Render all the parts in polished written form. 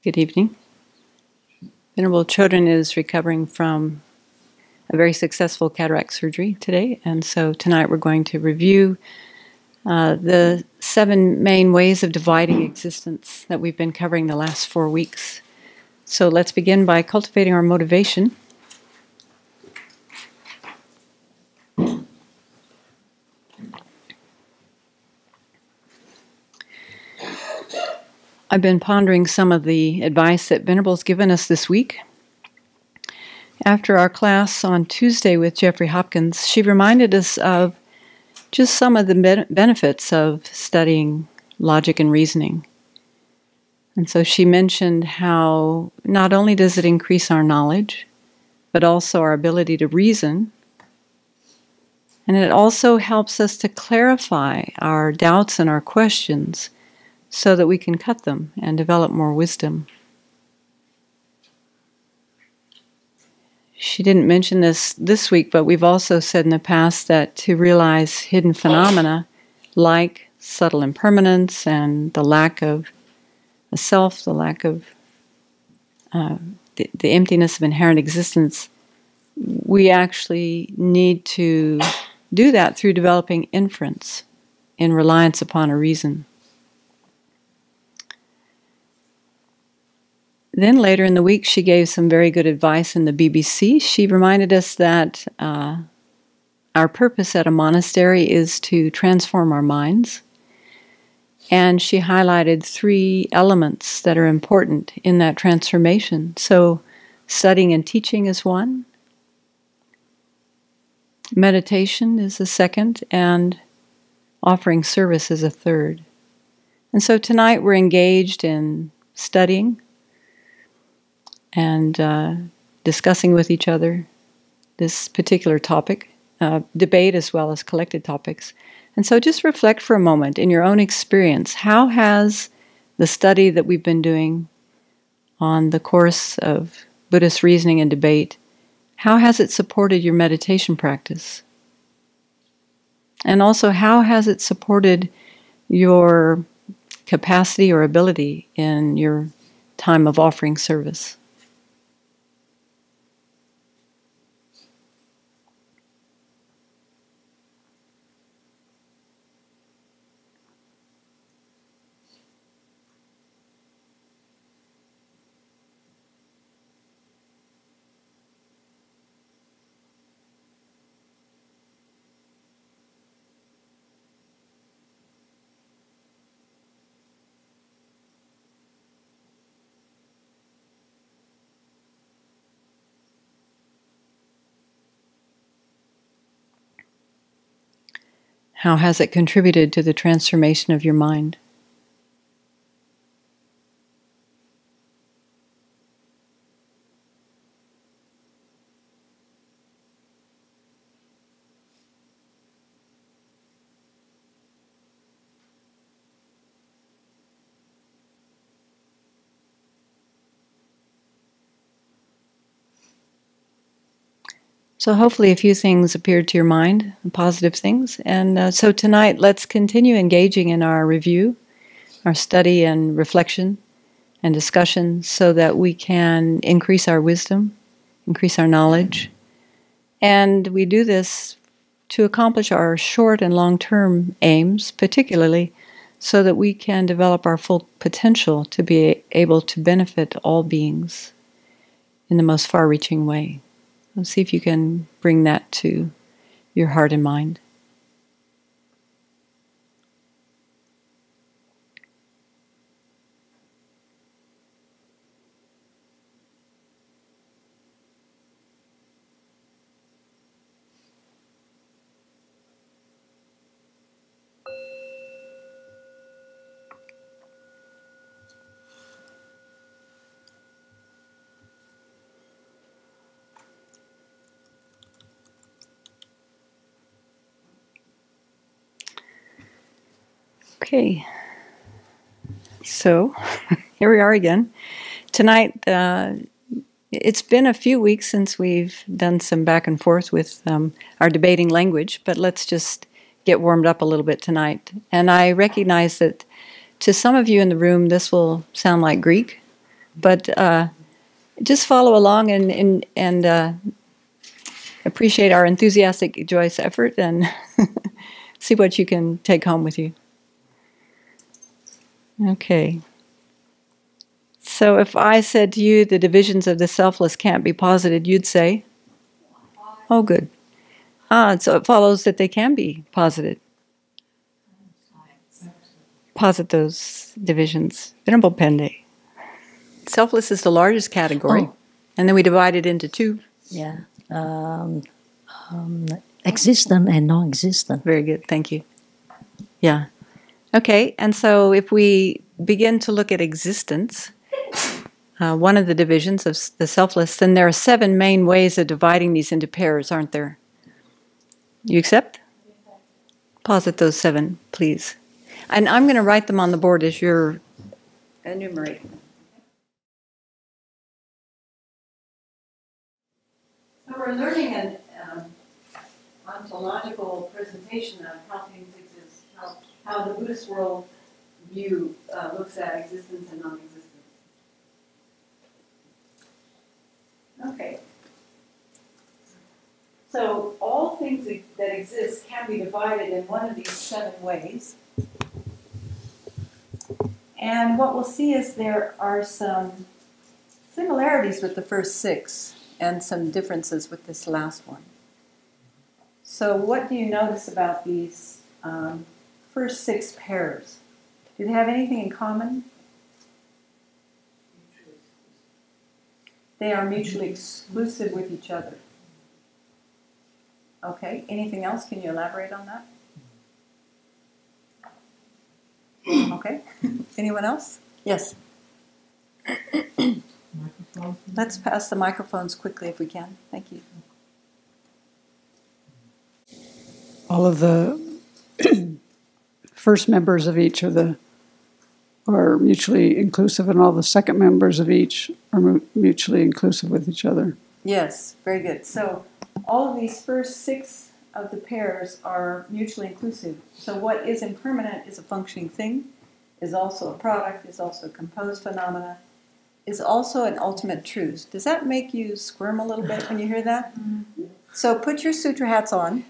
Good evening. Venerable Chodron is recovering from a very successful cataract surgery today, and so tonight we're going to review the 7 main ways of dividing existence that we've been covering the last 4 weeks. So let's begin by cultivating our motivation. I've been pondering some of the advice that Venerable's given us this week. After our class on Tuesday with Jeffrey Hopkins, she reminded us of just some of the benefits of studying logic and reasoning. And so she mentioned how not only does it increase our knowledge, but also our ability to reason. And it also helps us to clarify our doubts and our questions so that we can cut them and develop more wisdom. She didn't mention this week, but we've also said in the past that to realize hidden phenomena like subtle impermanence and the lack of a self, the lack of the emptiness of inherent existence, we actually need to do that through developing inference in reliance upon a reason. Then later in the week, she gave some very good advice in the BBC. She reminded us that our purpose at a monastery is to transform our minds. And she highlighted 3 elements that are important in that transformation. So studying and teaching is one. Meditation is a second. And offering service is a third. And so tonight we're engaged in studying and discussing with each other this particular topic, debate as well as collected topics. And so just reflect for a moment in your own experience. How has the study that we've been doing on the course of Buddhist reasoning and debate, how has it supported your meditation practice? And also, how has it supported your capacity or ability in your time of offering service? How has it contributed to the transformation of your mind? So hopefully a few things appeared to your mind, positive things. And so tonight, let's continue engaging in our review, our study and reflection and discussion so that we can increase our wisdom, increase our knowledge. And we do this to accomplish our short and long-term aims, particularly so that we can develop our full potential to be able to benefit all beings in the most far-reaching way. Let's see if you can bring that to your heart and mind. Okay, so here we are again. Tonight, it's been a few weeks since we've done some back and forth with our debating language, but let's just get warmed up a little bit tonight. And I recognize that to some of you in the room, this will sound like Greek, But just follow along and appreciate our enthusiastic, joyous effort and see what you can take home with you. Okay. So if I said to you the divisions of the selfless can't be posited, you'd say, oh, good. So it follows that they can be posited. Posit those divisions. Venerable Pende. Selfless is the largest category, and then we divide it into two. Yeah. Existent and non-existent. Very good, thank you. Yeah. Okay, and so if we begin to look at existence, one of the divisions of the selfless, then there are 7 main ways of dividing these into pairs, aren't there? You accept? Posit those 7, please. And I'm going to write them on the board as you're enumerating them. So we're learning an ontological presentation of how things exist, how the Buddhist world view looks at existence and non-existence. Okay. So all things that exist can be divided in one of these 7 ways. And what we'll see is there are some similarities with the first 6 and some differences with this last one. So what do you notice about these first 6 pairs? Do they have anything in common? They are mutually exclusive with each other. Okay, anything else? Can you elaborate on that? Okay, anyone else? Yes. Let's pass the microphones quickly if we can. Thank you. All of the first members of each are mutually inclusive, and all the second members of each are mutually inclusive with each other. Yes, very good. So all of these first 6 of the pairs are mutually inclusive. So what is impermanent is a functioning thing, is also a product, is also a composed phenomena, is also an ultimate truth. Does that make you squirm a little bit when you hear that? So put your sutra hats on.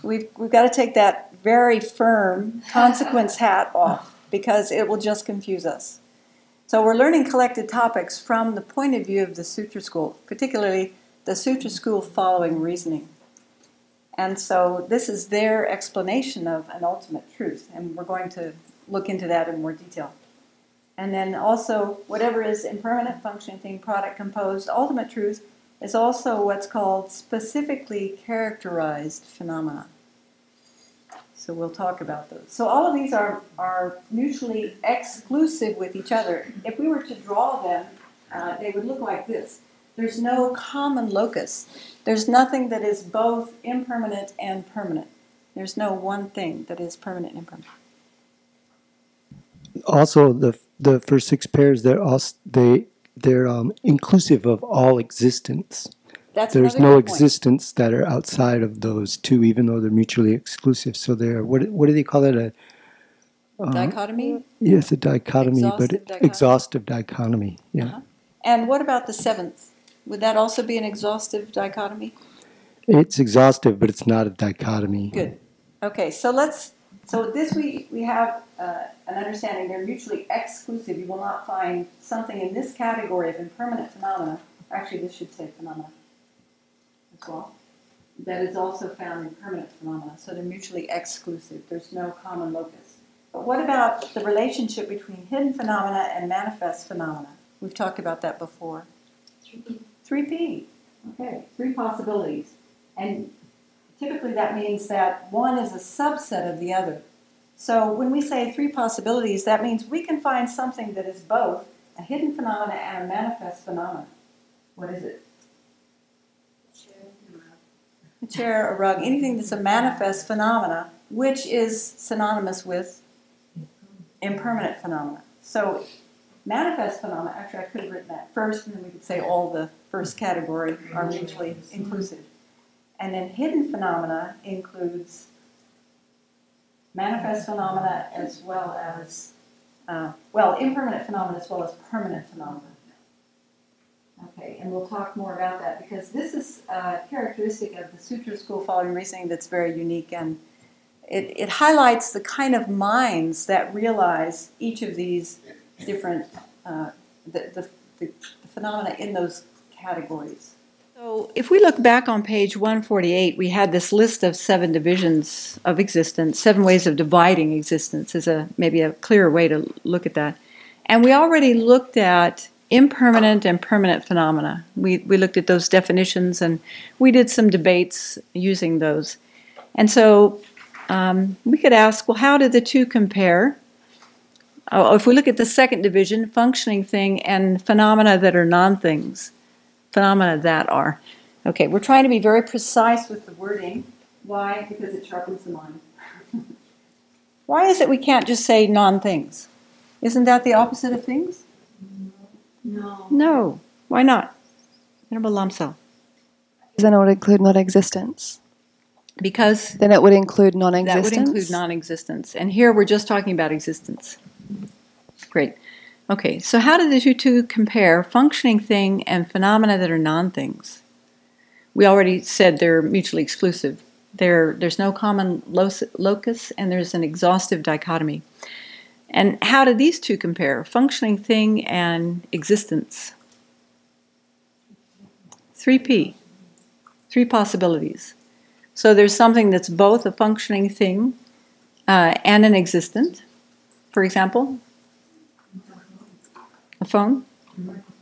We've got to take that very firm consequence hat off because it will just confuse us. So we're learning collected topics from the point of view of the Sutra school, particularly the Sutra school following reasoning. And so this is their explanation of an ultimate truth, and we're going to look into that in more detail. And then also, whatever is impermanent, functioning thing, product, composed, ultimate truth is also what's called specifically characterized phenomena. So we'll talk about those. So all of these are mutually exclusive with each other. If we were to draw them, they would look like this. There's no common locus. There's nothing that is both impermanent and permanent. There's no one thing that is permanent and impermanent. Also, the first 6 pairs, they're inclusive of all existence. There's no existence that are outside of those 2, even though they're mutually exclusive. So they're what do they call it? Dichotomy? Yes, a dichotomy, exhaustive dichotomy. dichotomy. Yeah. Uh-huh. And what about the 7th? Would that also be an exhaustive dichotomy? It's exhaustive, but it's not a dichotomy. Good. Okay, so this we have an understanding they're mutually exclusive. You will not find something in this category of impermanent phenomena, actually this should say phenomena as well, that is also found in permanent phenomena. So they're mutually exclusive. There's no common locus. But what about the relationship between hidden phenomena and manifest phenomena? We've talked about that before. 3P. Okay, 3 possibilities. And typically that means that one is a subset of the other. So when we say 3 possibilities, that means we can find something that is both a hidden phenomena and a manifest phenomena. What is it? A chair, a rug, anything that's a manifest phenomena, which is synonymous with impermanent phenomena. So manifest phenomena, actually I could have written that first, and then we could say all the first category are mutually inclusive. And then hidden phenomena includes manifest phenomena as well as, impermanent phenomena as well as permanent phenomena. Okay, and we'll talk more about that because this is a characteristic of the Sutra school following reasoning that's very unique, and it highlights the kind of minds that realize each of these different the phenomena in those categories. So if we look back on page 148, we had this list of 7 divisions of existence, 7 ways of dividing existence is maybe a clearer way to look at that. And we already looked at impermanent and permanent phenomena. We looked at those definitions, and we did some debates using those. And so we could ask, well, how did the two compare? If we look at the second division, functioning thing and phenomena that are non-things. Phenomena that are. Okay, we're trying to be very precise with the wording. Why? Because it sharpens the mind. Why is it we can't just say non-things? Isn't that the opposite of things? No. No. Why not? Lamsa. Then it would include non-existence. Because then it would include non-existence. That would include non-existence. And here we're just talking about existence. Great. Okay, so how do the two compare, functioning thing and phenomena that are non-things? We already said they're mutually exclusive. There's no common locus, and there's an exhaustive dichotomy. And how do these two compare, functioning thing and existence? 3P, 3 possibilities. So there's something that's both a functioning thing and an existent. For example, a phone,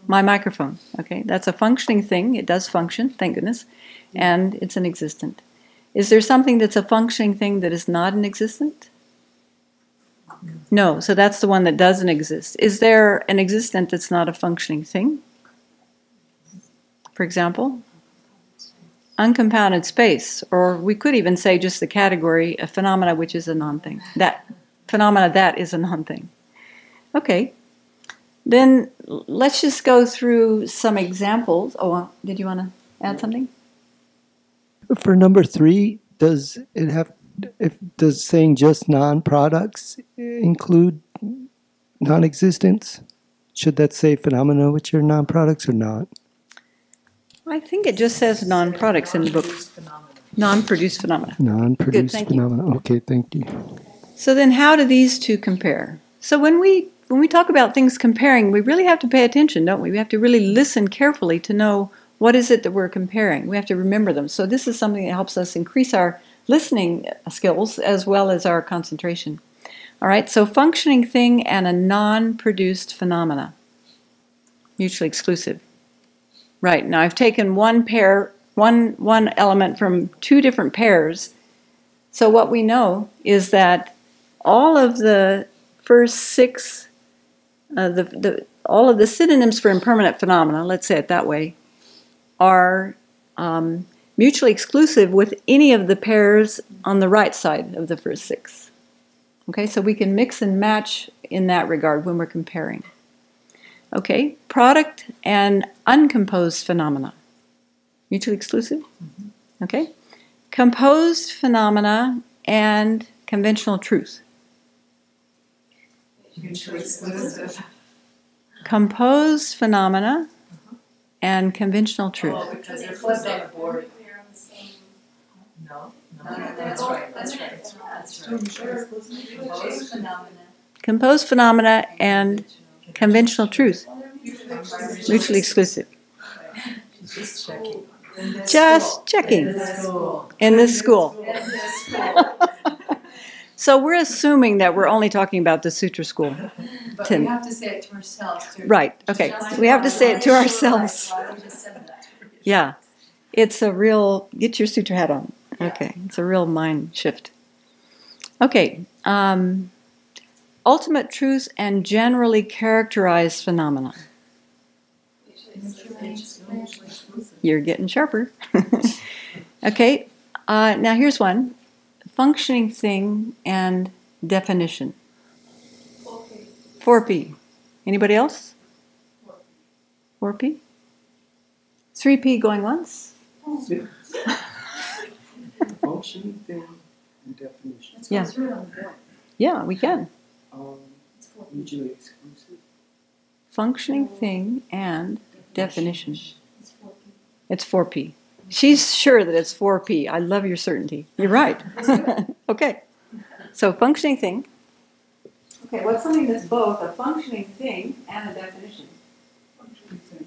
my microphone. Okay, that's a functioning thing. It does function, thank goodness, and it's an existent. Is there something that's a functioning thing that is not an existent? No, so that's the one that doesn't exist. Is there an existent that's not a functioning thing? For example, uncompounded space, or we could even say just the category of phenomena which is a non-thing. That phenomena that is a non-thing. Okay. Then let's just go through some examples. Oh, did you want to add something? For number 3, does saying just non-products include non-existence? Should that say phenomena which are non-products or not? I think it just says non-products in the book. Non-produced phenomena. Non-produced Good, phenomena. Okay, thank you. So then how do these two compare? So when we talk about things comparing, we really have to pay attention, don't we? We have to really listen carefully to know what is it that we're comparing. We have to remember them. So this is something that helps us increase our listening skills as well as our concentration. All right, so functioning thing and a non-produced phenomena. Mutually exclusive. Right, now I've taken one element from 2 different pairs. So what we know is that all of the first 6 all of the synonyms for impermanent phenomena, let's say it that way, are mutually exclusive with any of the pairs on the right side of the first 6. Okay, so we can mix and match in that regard when we're comparing. Okay, product and uncomposed phenomena. Mutually exclusive? Okay. Composed phenomena and conventional truth. Mutually exclusive. Composed phenomena and conventional truth. Oh, because they're flipped on the board. No, that's right. That's right. Composed phenomena and conventional truth. Mutually exclusive. Just checking. Just checking. In this school. So we're assuming that we're only talking about the Sutra school. But we have to say it to ourselves too. Right, okay. We have to say it to ourselves. Yeah. It's a real, get your Sutra hat on. Okay, it's a real mind shift. Okay. Ultimate truth and generally characterized phenomena. You're getting sharper. Okay, now here's one. Functioning thing and definition. 4P. Anybody else? 4P? 3P going once? Functioning thing and definition. Yeah. Yeah, we can. Mutually exclusive. Functioning thing and definition. It's 4P. She's sure that it's 4P. I love your certainty. You're right. Okay. So functioning thing. Okay, what's something that's both a functioning thing and a definition? Functioning thing.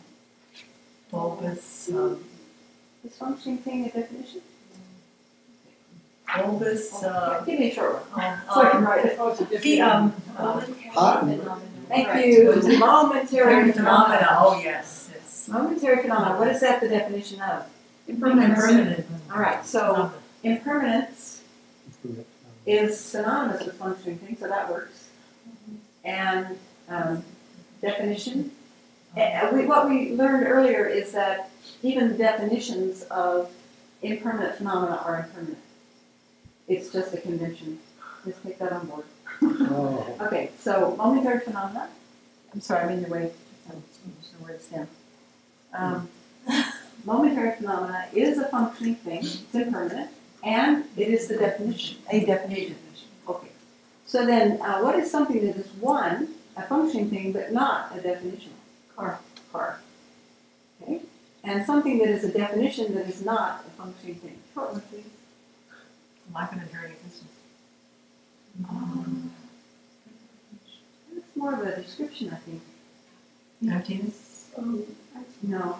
Bulbous, Is functioning thing a definition? bulbous, Give me a short one. so I can write it. Oh, it's a different- Thank Right. you. Momentary Phenomena, phenomena. oh, yes, yes. Momentary phenomena. What is that the definition of? Impermanent. All right. So impermanence is synonymous with functioning thing, so that works. And definition. What we learned earlier is that even the definitions of impermanent phenomena are impermanent. It's just a convention. Let's take that on board. Oh. Okay, so momentary phenomena. I'm sorry, I'm in your way. Where it's down. Momentary phenomena is a functioning thing. It's impermanent, and it is the definition. A definition. Okay. So then, what is something that is one, a functioning thing, but not a definition? Car. Okay. And something that is a definition that is not a functioning thing. Short one, please. Life and enduring existence. It's more of a description, I think. Emptiness. No.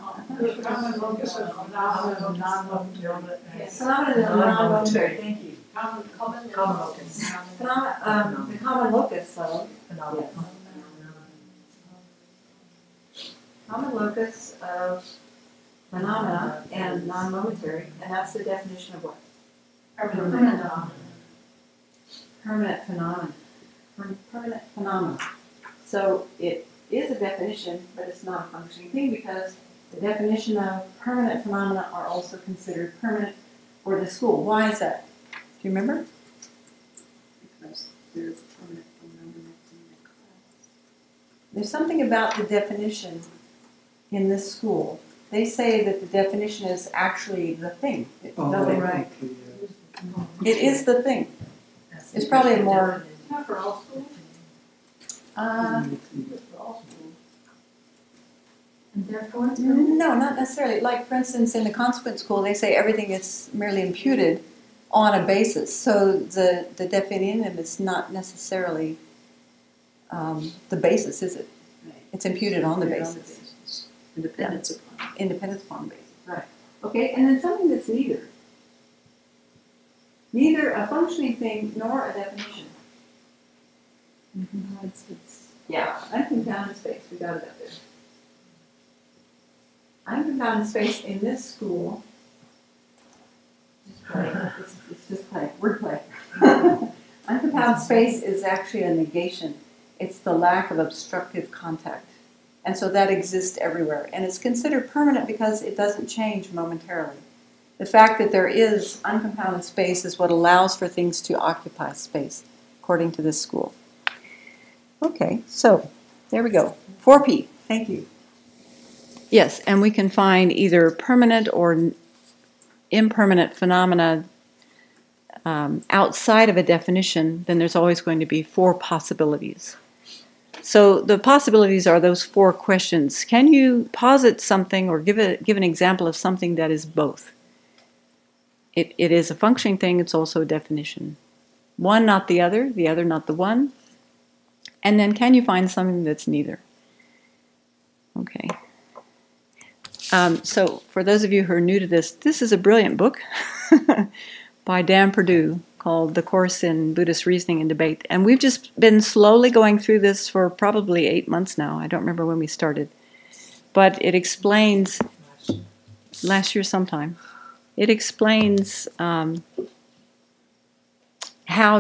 Common locus of phenomena, non-momentary. Yes, phenomena is non-momentary. Thank you. Common locus. The common locus, though. Phenomena. Common locus of phenomena and non-momentary, and that's the definition of what? Permanent. Permanent phenomenon. Permanent phenomenon. So it is a definition, but it's not a functioning thing because the definition of permanent phenomena are also considered permanent for the school. Why is that? Do you remember? Because they're permanent phenomena in the class. There's something about the definition in this school. They say that the definition is actually the thing. No, they're right. It is the thing. It's probably a more Not for all schools. And therefore it's permanent. No, not necessarily. Like, for instance, in the consequent school, they say everything is merely imputed on a basis. So the definitum is not necessarily the basis, is it? It's imputed on the basis. Independence upon. Independence upon the basis. Right. Okay, and then something that's neither. Neither a functioning thing nor a definition. Yeah, unconfounded space. We got it up there. Unconfounded space in this school. Just play. It's just play. Word play. Unconfounded space is actually a negation. It's the lack of obstructive contact. And so that exists everywhere. And it's considered permanent because it doesn't change momentarily. The fact that there is unconfounded space is what allows for things to occupy space, according to this school. Okay, so there we go. 4P. Thank you. Yes, and we can find either permanent or impermanent phenomena outside of a definition, then there's always going to be 4 possibilities. So the possibilities are those 4 questions. Can you posit something or give an example of something that is both? It is a functioning thing, it's also a definition. One, not the other not the one. And then can you find something that's neither? Okay. So for those of you who are new to this is a brilliant book by Dan Perdue called The Course in Buddhist Reasoning and Debate. And we've just been slowly going through this for probably 8 months now. I don't remember when we started. But it explains, last year sometime, it explains how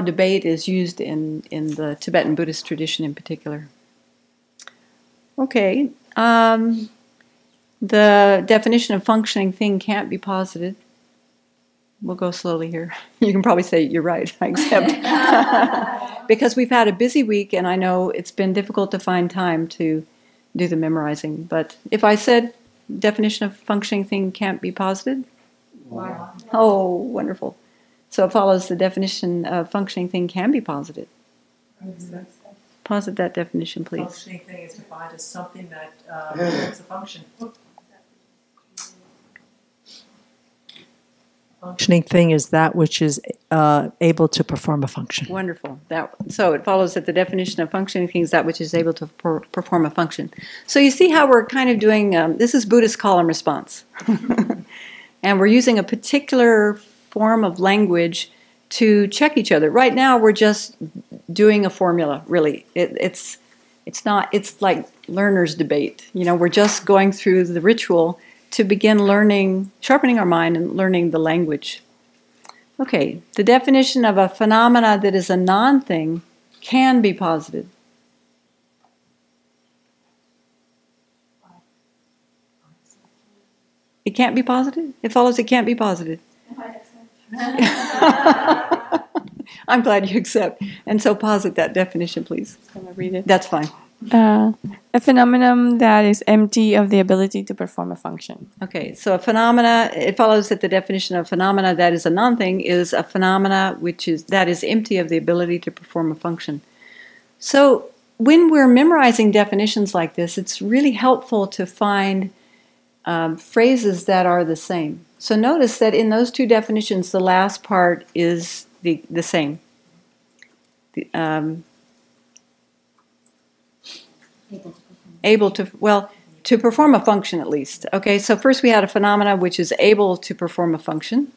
debate is used in the Tibetan Buddhist tradition in particular. Okay. The definition of functioning thing can't be posited. We'll go slowly here. You can probably say you're right, I accept. Because we've had a busy week and I know it's been difficult to find time to do the memorizing. But if I said definition of functioning thing can't be posited? Wow. Oh, wonderful. So it follows the definition of functioning thing can be posited. Posit that definition, please. Functioning thing is defined as something that performs a function. Functioning thing is that which is able to perform a function. Wonderful. So it follows that the definition of functioning thing is that which is able to perform a function. So you see how we're kind of doing, this is Buddhist call and response. And we're using a particular form of language to check each other. Right now we're just doing a formula, really. It's like learner's debate. We're just going through the ritual to begin learning, sharpening our mind and learning the language. Okay, the definition of a phenomena that is a non-thing can be posited. It can't be posited? It follows it can't be posited. I'm glad you accept. And so posit that definition, please. Can I read it? That's fine. A phenomenon that is empty of the ability to perform a function. Okay, so a phenomena, it follows that the definition of phenomena that is a non-thing is a phenomena that is empty of the ability to perform a function. So when we're memorizing definitions like this, it's really helpful to find phrases that are the same. So notice that in those two definitions, the last part is the same. To perform a function at least. Okay, so first we had a phenomena which is able to perform a function.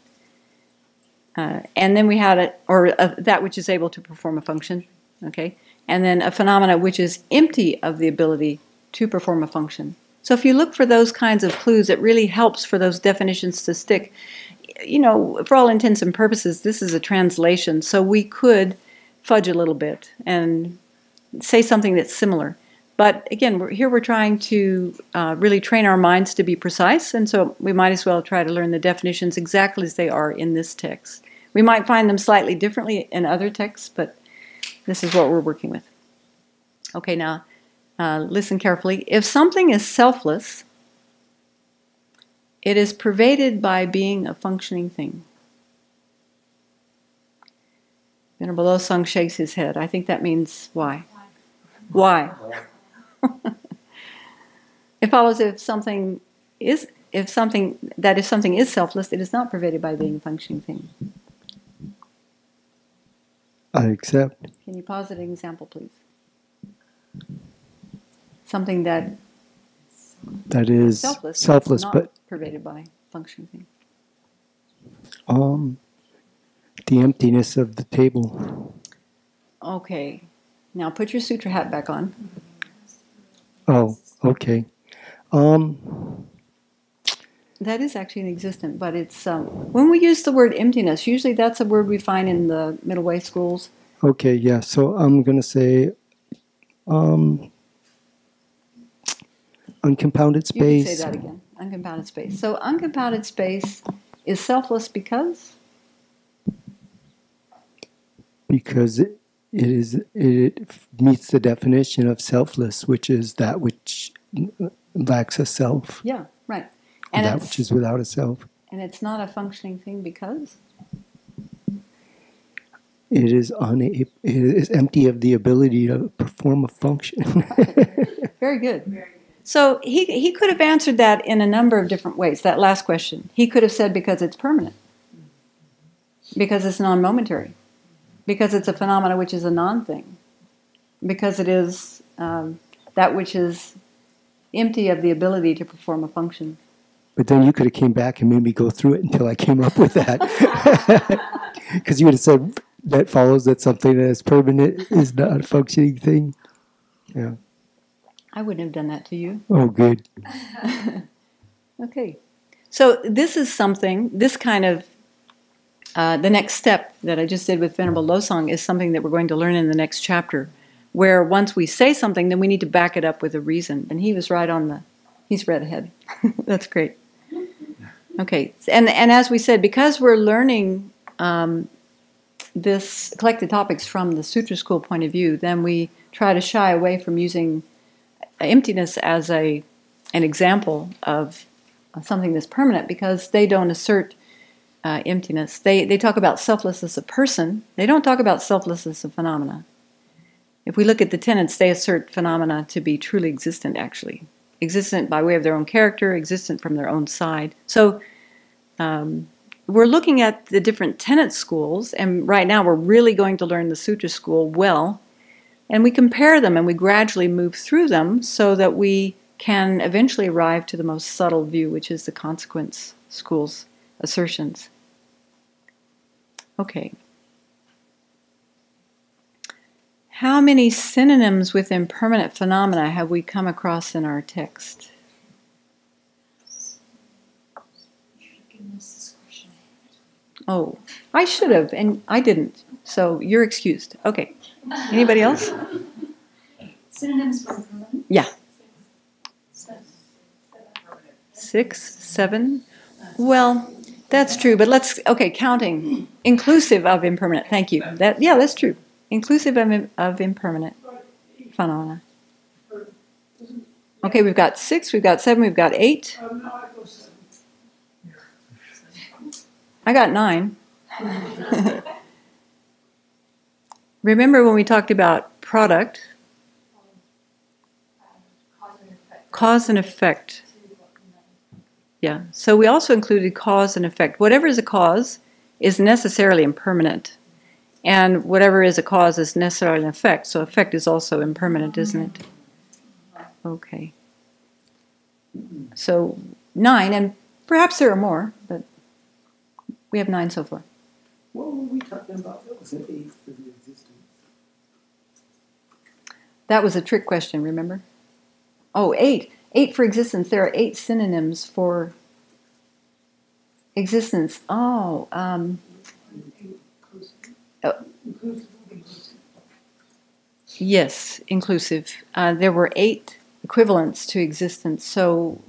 And then we had that which is able to perform a function. Okay, and then a phenomena which is empty of the ability to perform a function. So if you look for those kinds of clues, it really helps for those definitions to stick. For all intents and purposes, this is a translation, so we could fudge a little bit and say something that's similar. But again, we're trying to really train our minds to be precise, and so we might as well try to learn the definitions exactly as they are in this text. We might find them slightly differently in other texts, but this is what we're working with. Okay, now listen carefully. If something is selfless, it is pervaded by being a functioning thing. Venerable Losang shakes his head. I think that means why? Why? It follows if something is selfless, it is not pervaded by being a functioning thing. I accept. Can you posit an example, please? Something that is selfless not but pervaded by functioning thing. The emptiness of the table. Okay. Now put your sutra hat back on. Oh, okay. That is actually inexistent, but it's when we use the word emptiness, usually that's a word we find in the middle way schools. Okay, yeah. So I'm going to say uncompounded space. You can say that again. Uncompounded space. So uncompounded space is selfless because it meets the definition of selfless, which is that which lacks a self. Yeah, right. And that which is without a self. And it's not a functioning thing because it is empty of the ability to perform a function. Very good. So he could have answered that in a number of different ways, that last question. He could have said because it's permanent, because it's non-momentary, because it's a phenomena which is a non-thing, because it is that which is empty of the ability to perform a function. But then you could have came back and made me go through it until I came up with that. Because you would have said that follows that something that is permanent is not a functioning thing. Yeah. I wouldn't have done that to you. Oh, good. Okay. So this is something, this kind of, the next step that I just did with Venerable Losang is something that we're going to learn in the next chapter, where once we say something, then we need to back it up with a reason. And he was right on he's read ahead. That's great. Okay. And as we said, because we're learning this collected topics from the Sutra School point of view, then we try to shy away from using emptiness as an example of something that's permanent, because they don't assert emptiness. They talk about selfless as a person. They don't talk about selfless as a phenomena. If we look at the tenets, they assert phenomena to be truly existent, actually. Existent by way of their own character, existent from their own side. So we're looking at the different tenet schools, and right now we're really going to learn the Sutra school well, and we compare them and we gradually move through them so that we can eventually arrive to the most subtle view, which is the consequence school's assertions. Okay. How many synonyms with impermanent phenomena have we come across in our text? Oh, I should have, and I didn't. So you're excused. Okay. Anybody else? Synonyms for impermanent? Yeah. 6, 7. Well, that's true, but okay, counting. Inclusive of impermanent. Thank you. That's true. Inclusive of impermanent phenomena. Okay, we've got 6, we've got 7, we've got 8. I got 9. Remember when we talked about product? Cause and effect. Yeah, so we also included cause and effect. Whatever is a cause is necessarily impermanent. And whatever is a cause is necessarily an effect. So effect is also impermanent, isn't it? Okay. So 9, and perhaps there are more, but we have 9 so far. What were we talking about? That was an 8 for the existence. That was a trick question, remember? Oh, 8. 8 for existence. There are 8 synonyms for existence. Yes, inclusive. There were 8 equivalents to existence. So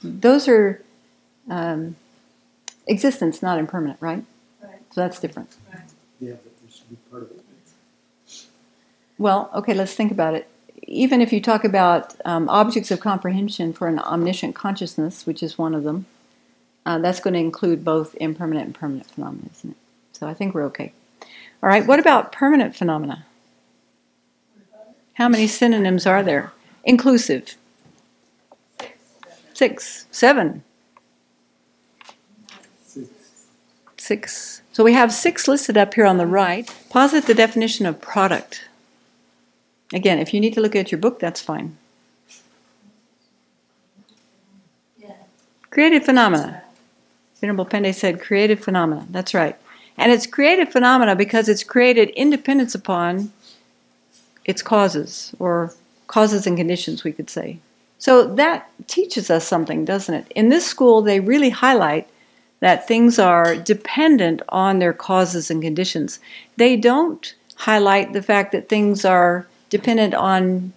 those are existence, not impermanent, right? So that's different. Yeah, but there should be part of it. Well, okay, let's think about it. Even if you talk about objects of comprehension for an omniscient consciousness, which is one of them, that's going to include both impermanent and permanent phenomena, isn't it? So I think we're okay. All right, what about permanent phenomena? How many synonyms are there? Inclusive. 6. 7. 6. So we have 6 listed up here on the right. Posit the definition of product. Again, if you need to look at your book, that's fine. Creative phenomena. Venerable Pende said creative phenomena. That's right. And it's creative phenomena because it's created in dependence upon its causes, or causes and conditions, we could say. So that teaches us something, doesn't it? In this school, they really highlight that things are dependent on their causes and conditions. They don't highlight the fact that things are dependent on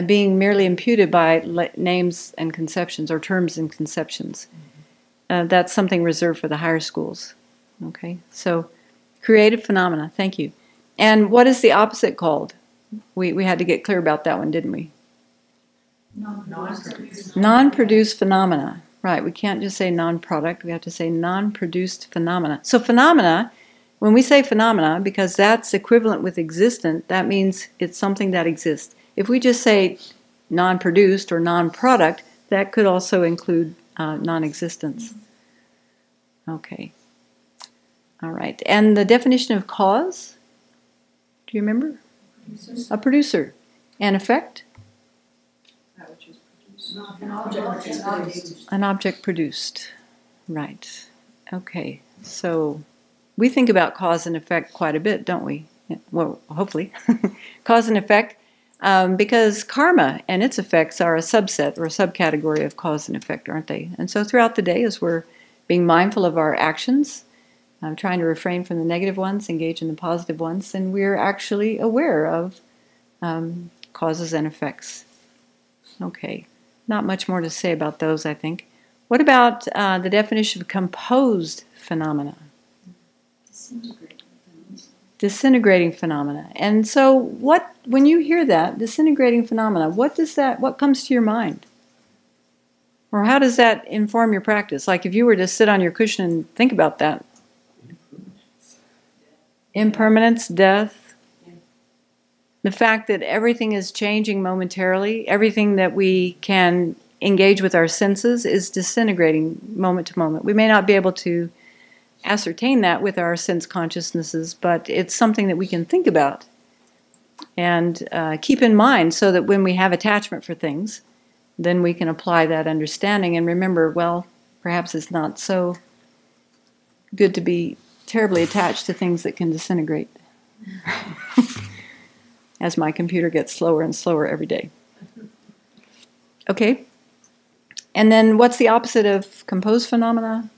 being merely imputed by names and conceptions, or terms and conceptions. That's something reserved for the higher schools. Okay, so creative phenomena, thank you. And what is the opposite called? We had to get clear about that one, didn't we? Non-produced phenomena. Right, we can't just say non-product, we have to say non-produced phenomena. So phenomena, when we say phenomena, because that's equivalent with existent, that means it's something that exists. If we just say non-produced or non-product, that could also include non-existence. Okay. All right. And the definition of cause? Do you remember? A producer. And effect? An object produced. Right. Okay. So we think about cause and effect quite a bit, don't we? Well, hopefully. Cause and effect. Because karma and its effects are a subset or a subcategory of cause and effect, aren't they? And so throughout the day, as we're being mindful of our actions, trying to refrain from the negative ones, engage in the positive ones, then we're actually aware of causes and effects. Okay, not much more to say about those, I think. What about the definition of composed phenomena? Disintegrating phenomena. And so when you hear that, disintegrating phenomena, what comes to your mind? Or how does that inform your practice? Like if you were to sit on your cushion and think about that. Impermanence, death. The fact that everything is changing momentarily, everything that we can engage with our senses is disintegrating moment to moment. We may not be able to ascertain that with our sense consciousnesses, but it's something that we can think about and keep in mind so that when we have attachment for things, then we can apply that understanding and remember, well, perhaps it's not so good to be terribly attached to things that can disintegrate as my computer gets slower and slower every day. Okay. And then what's the opposite of composed phenomena?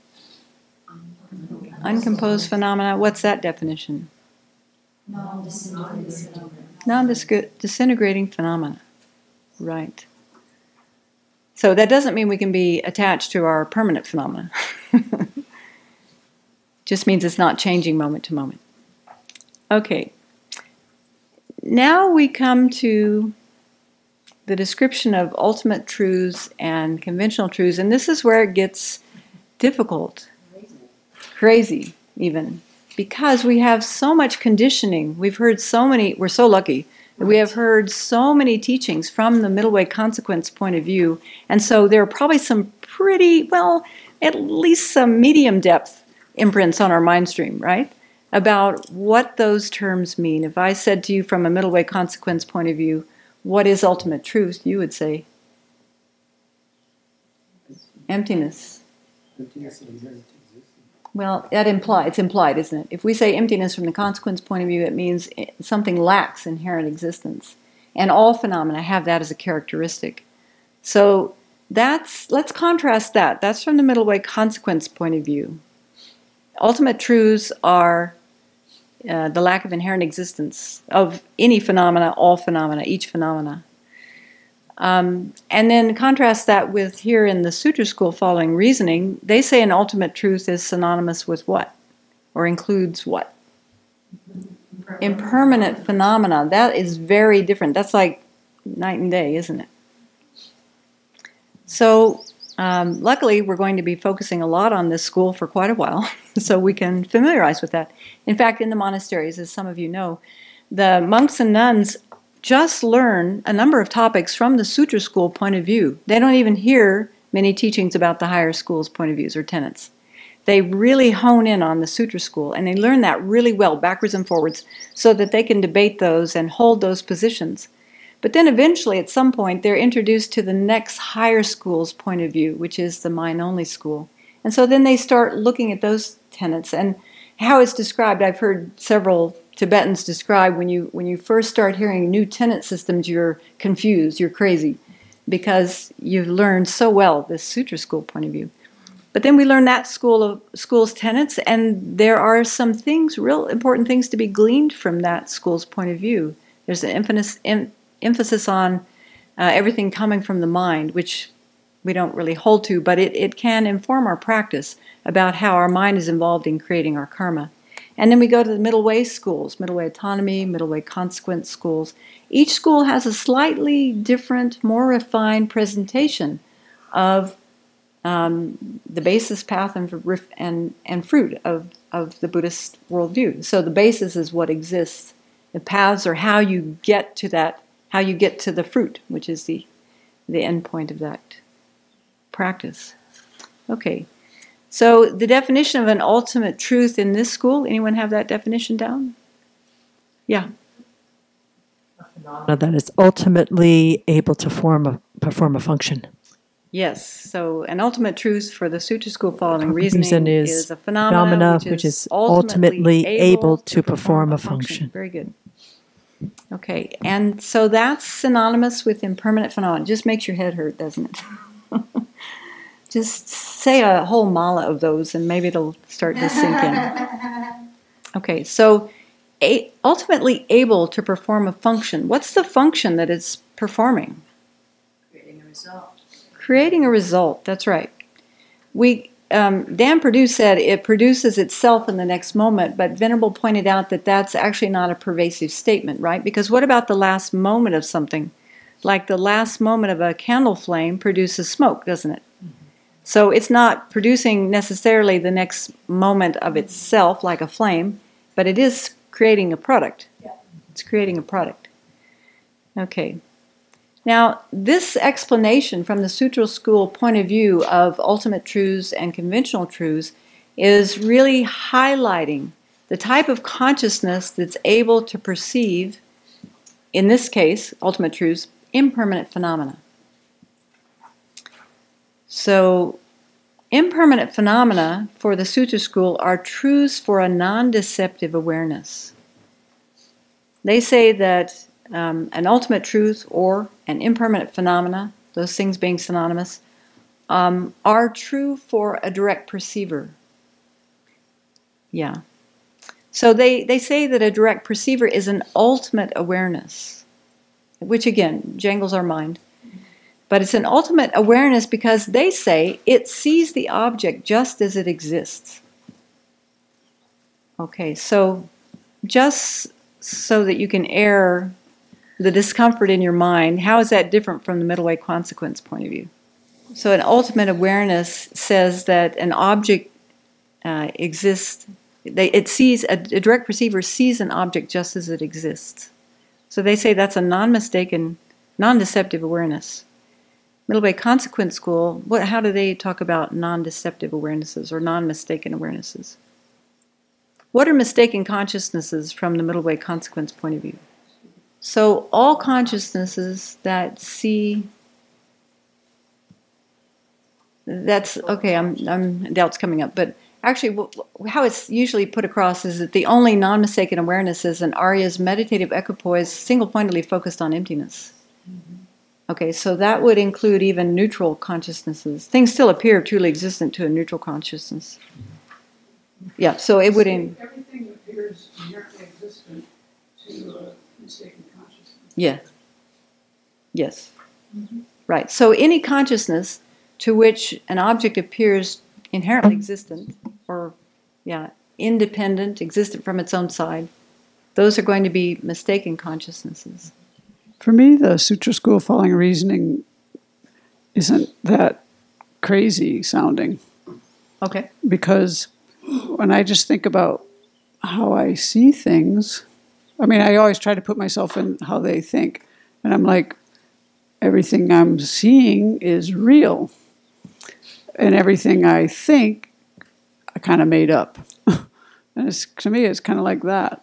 Uncomposed phenomena. What's that definition? Non-disintegrating phenomena. Right. So that doesn't mean we can be attached to our permanent phenomena. Just means it's not changing moment to moment. Okay. Now we come to the description of ultimate truths and conventional truths, and this is where it gets difficult, crazy even, because we have so much conditioning. We've heard so many, we're so lucky that we have heard so many teachings from the middle way consequence point of view, and so there are probably some pretty, well, at least some medium depth imprints on our mind stream, right? About what those terms mean. If I said to you from a middle way consequence point of view, what is ultimate truth? You would say emptiness. Well, it's implied, isn't it? If we say emptiness from the consequence point of view, it means something lacks inherent existence. And all phenomena have that as a characteristic. So let's contrast that. That's from the middle way consequence point of view. Ultimate truths are the lack of inherent existence of any phenomena, all phenomena, each phenomena. And then contrast that with here in the Sutra school following reasoning, they say an ultimate truth is synonymous with what? Or includes what? Impermanent phenomena. That is very different. That's like night and day, isn't it? So luckily, we're going to be focusing a lot on this school for quite a while, so we can familiarize with that. In fact, in the monasteries, as some of you know, the monks and nuns just learn a number of topics from the Sutra school point of view. They don't even hear many teachings about the higher school's point of views or tenets. They really hone in on the Sutra school, and they learn that really well, backwards and forwards, so that they can debate those and hold those positions. But then eventually, at some point, they're introduced to the next higher school's point of view, which is the mind-only school. And so then they start looking at those tenets and how it's described. I've heard several Tibetans describe when you first start hearing new tenet systems, you're confused, you're crazy, because you've learned so well this Sutra school point of view. But then we learn that school's tenets, and there are some things, real important things to be gleaned from that school's point of view. There's an emphasis on everything coming from the mind, which we don't really hold to, but it can inform our practice about how our mind is involved in creating our karma. And then we go to the middle way schools, middle way autonomy, middle way consequence schools. Each school has a slightly different, more refined presentation of the basis, path, and fruit of the Buddhist worldview. So the basis is what exists. The paths are how you get to that, how you get to the fruit, which is the end point of that practice. Okay. So the definition of an ultimate truth in this school, anyone have that definition down? Yeah. That is ultimately able to perform a function. Yes. So an ultimate truth for the Sutra school following reasoning is a phenomena which is ultimately able to perform a function. Very good. Okay. And so that's synonymous with impermanent phenomena. It just makes your head hurt, doesn't it? Just say a whole mala of those and maybe it'll start to sink in. Okay, so ultimately able to perform a function. What's the function that it's performing? Creating a result. Creating a result, that's right. Dan Perdue said it produces itself in the next moment, but Venerable pointed out that that's actually not a pervasive statement, right? Because what about the last moment of something? Like the last moment of a candle flame produces smoke, doesn't it? So it's not producing necessarily the next moment of itself like a flame, but it is creating a product. It's creating a product. Okay. Now, this explanation from the Sutra school point of view of ultimate truths and conventional truths is really highlighting the type of consciousness that's able to perceive, in this case, ultimate truths, impermanent phenomena. So, impermanent phenomena for the Sutra school are truths for a non-deceptive awareness. They say that an ultimate truth or an impermanent phenomena, those things being synonymous, are true for a direct perceiver. Yeah. So they say that a direct perceiver is an ultimate awareness, which again jangles our mind. But it's an ultimate awareness because they say it sees the object just as it exists. Okay, so just so that you can air the discomfort in your mind, how is that different from the middle way consequence point of view? So an ultimate awareness says that an object exists. It sees a direct perceiver sees an object just as it exists. So they say that's a non-mistaken, non-deceptive awareness. Middle way consequence school. How do they talk about non-deceptive awarenesses or non-mistaken awarenesses? What are mistaken consciousnesses from the middle way consequence point of view? So all consciousnesses that see, that's okay. Doubt's coming up, but actually, how it's usually put across is that the only non-mistaken awareness is an Arya's meditative equipoise, single-pointedly focused on emptiness. Okay, so that would include even neutral consciousnesses. Things still appear truly existent to a neutral consciousness. Yeah, so it would. Everything appears inherently existent to a mistaken consciousness. Yeah. Yes. Right. So any consciousness to which an object appears inherently existent, or independent, existent from its own side, those are going to be mistaken consciousnesses. For me, the Sutra school following reasoning isn't that crazy sounding. Okay. Because when I just think about how I see things, I mean, I always try to put myself in how they think. And I'm like, everything I'm seeing is real. And everything I think, I kind of made up. And to me, it's kind of like that.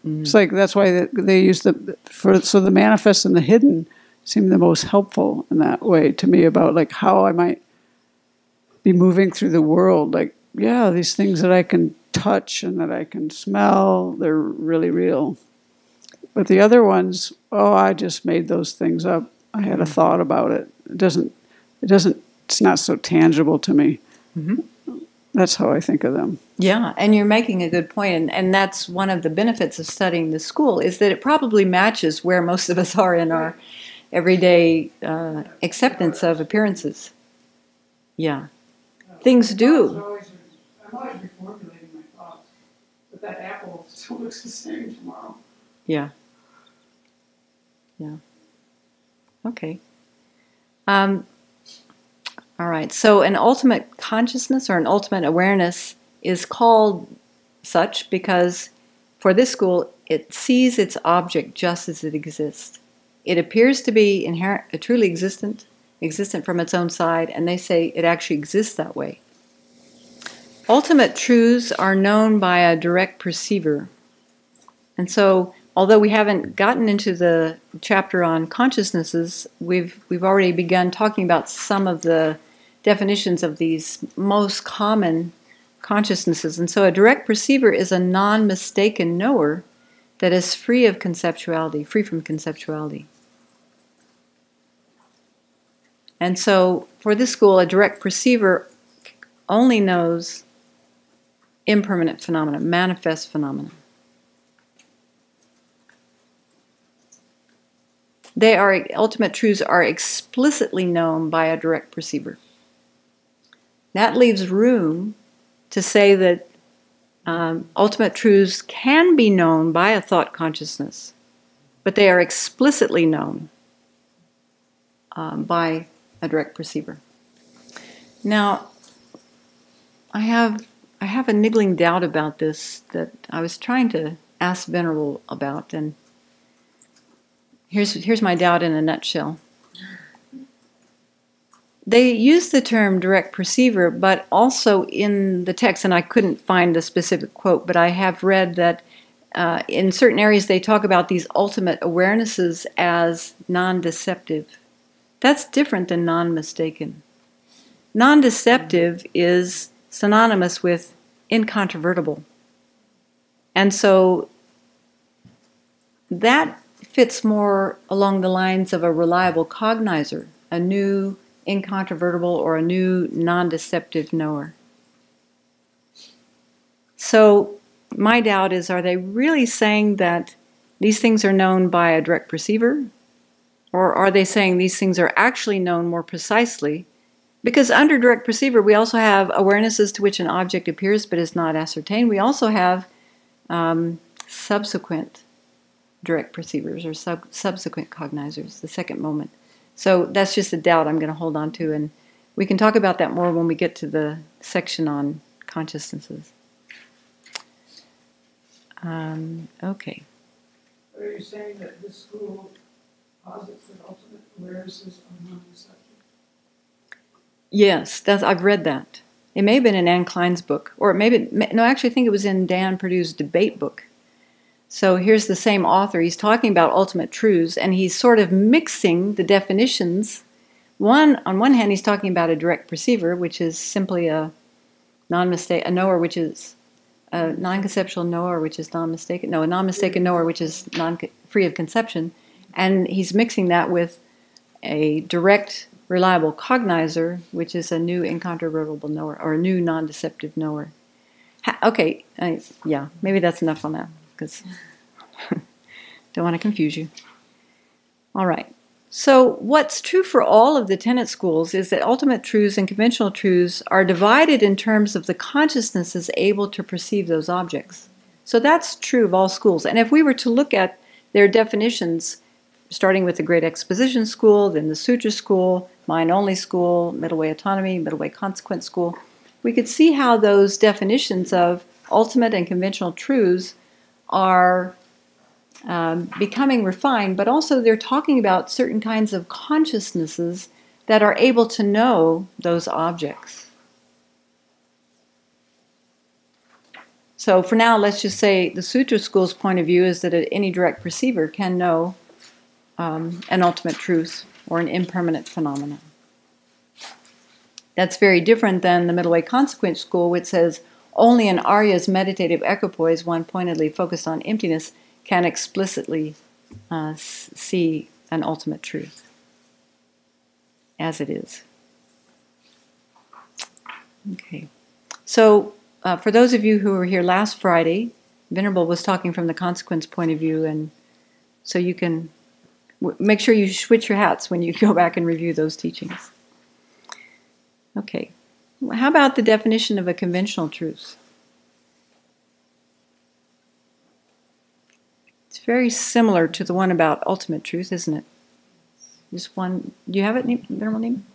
It's like that's why they use so the manifest and the hidden seem the most helpful in that way to me about like how I might be moving through the world. Like, yeah, these things that I can touch and that I can smell, they're really real. But the other ones, I just made those things up. I had a thought about it. It's not so tangible to me. Mm-hmm. That's how I think of them. Yeah, and you're making a good point, and that's one of the benefits of studying this school, is that it probably matches where most of us are in our everyday acceptance of appearances. Yeah. Things do. I'm always reformulating my thoughts, but that apple still looks the same tomorrow. Yeah. Yeah. Okay. All right. So an ultimate consciousness or an ultimate awareness is called such because for this school, it sees its object just as it exists. It appears to be truly existent from its own side, and they say it actually exists that way. Ultimate truths are known by a direct perceiver. And so, although we haven't gotten into the chapter on consciousnesses, we've already begun talking about some of the definitions of these most common consciousnesses. And so a direct perceiver is a non-mistaken knower that is free from conceptuality. And so for this school, a direct perceiver only knows impermanent phenomena, manifest phenomena. Ultimate truths are explicitly known by a direct perceiver. That leaves room to say that ultimate truths can be known by a thought consciousness, but they are explicitly known by a direct perceiver. Now, I have a niggling doubt about this that I was trying to ask Venerable about, and Here's my doubt in a nutshell. They use the term direct perceiver, but also in the text, and I couldn't find a specific quote, but I have read that in certain areas they talk about these ultimate awarenesses as non-deceptive. That's different than non-mistaken. Non-deceptive is synonymous with incontrovertible. And so that fits more along the lines of a reliable cognizer, a new incontrovertible or a new non-deceptive knower. So my doubt is, are they really saying that these things are known by a direct perceiver? Or are they saying these things are actually known more precisely? Because under direct perceiver, we also have awarenesses to which an object appears but is not ascertained. We also have subsequent direct perceivers or subsequent cognizers, the second moment. So that's just a doubt I'm going to hold on to, and we can talk about that more when we get to the section on consciousnesses. Okay. Are you saying that this school posits that ultimate awarenesses are non-deceptive? Yes, I've read that. It may have been in Anne Klein's book, or it may have been, no, actually I think it was in Dan Perdue's debate book. So here's the same author. He's talking about ultimate truths, and he's sort of mixing the definitions. On one hand, he's talking about a direct perceiver, which is simply a knower, which is a non-conceptual knower, which is non-mistaken. No, a non-mistaken knower, which is free of conception. And he's mixing that with a direct, reliable cognizer, which is a new incontrovertible knower, or a new non-deceptive knower. Okay, yeah, maybe that's enough on that, because don't want to confuse you. All right. So what's true for all of the tenet schools is that ultimate truths and conventional truths are divided in terms of the consciousness is able to perceive those objects. So that's true of all schools. And if we were to look at their definitions, starting with the Great Exposition School, then the Sutra School, Mind-Only School, Middle Way Autonomy, Middle Way Consequent School, we could see how those definitions of ultimate and conventional truths are becoming refined, but also they're talking about certain kinds of consciousnesses that are able to know those objects. So for now, let's just say the Sutra School's point of view is that any direct perceiver can know an ultimate truth or an impermanent phenomenon. That's very different than the Middle Way Consequent School, which says only an Arya's meditative equipoise, one pointedly focused on emptiness, can explicitly see an ultimate truth as it is. Okay. So for those of you who were here last Friday, Venerable was talking from the consequence point of view, and so you can make sure you switch your hats when you go back and review those teachings. Okay. How about the definition of a conventional truth? It's very similar to the one about ultimate truth, isn't it? Just one. Do you have it, Venerable Neem?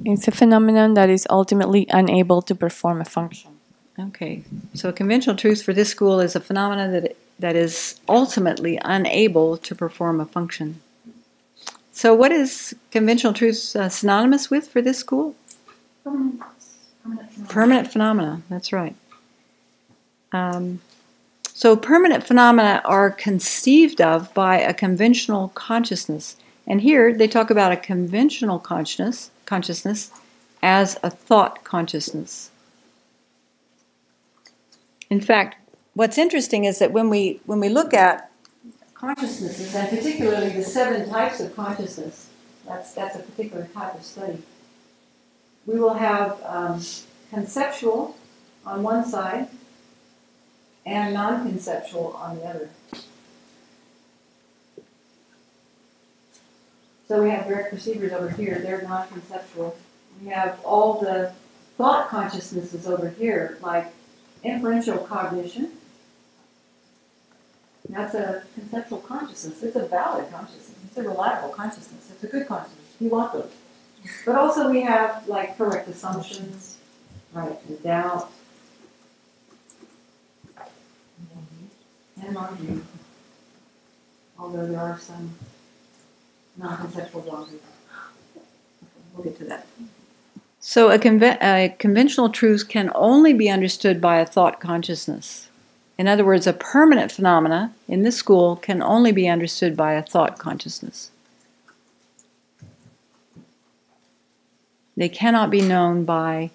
It's a phenomenon that is ultimately unable to perform a function. Okay. So a conventional truth for this school is a phenomenon that is ultimately unable to perform a function. So what is conventional truth synonymous with for this school? Permanent phenomena, that's right. So permanent phenomena are conceived of by a conventional consciousness. And here they talk about a conventional consciousness as a thought consciousness. In fact, what's interesting is that when we look at consciousnesses, and particularly the 7 types of consciousness, that's a particular type of study, we will have conceptual on one side and non-conceptual on the other. So we have direct perceivers over here, they're non-conceptual. We have all the thought consciousnesses over here, like inferential cognition. That's a conceptual consciousness. It's a valid consciousness. It's a reliable consciousness. It's a good consciousness. You want those. But also we have like correct assumptions, right, and doubt, and non-view. although there are some non-conceptual boundaries. We'll get to that. So a conventional truth can only be understood by a thought consciousness. In other words, a permanent phenomena in this school can only be understood by a thought consciousness. They cannot be known by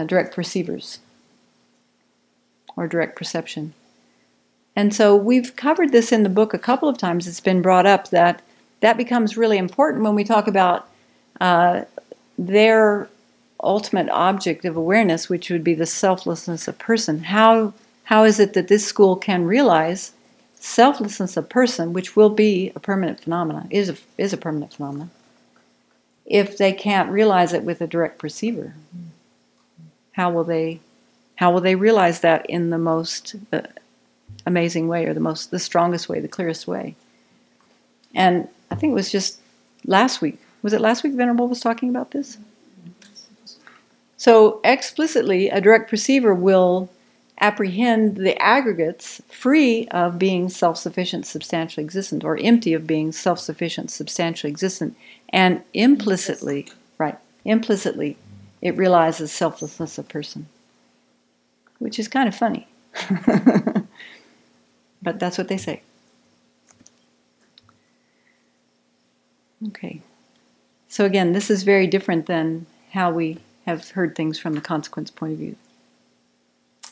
direct perceivers or direct perception. And so we've covered this in the book a couple of times. It's been brought up that that becomes really important when we talk about their ultimate object of awareness, which would be the selflessness of person. How is it that this school can realize selflessness of person, which will be a permanent phenomena, is a permanent phenomena, if they can't realize it with a direct perceiver? How will they realize that in the most amazing way, or the strongest way, the clearest way? And I think it was just last week. Was it last week Venerable was talking about this? So explicitly, a direct perceiver will apprehend the aggregates free of being self-sufficient, substantially existent, or empty of being self-sufficient, substantially existent. And implicitly, it realizes selflessness of person, which is kind of funny. But that's what they say. Okay. So again, this is very different than how we have heard things from the consequence point of view.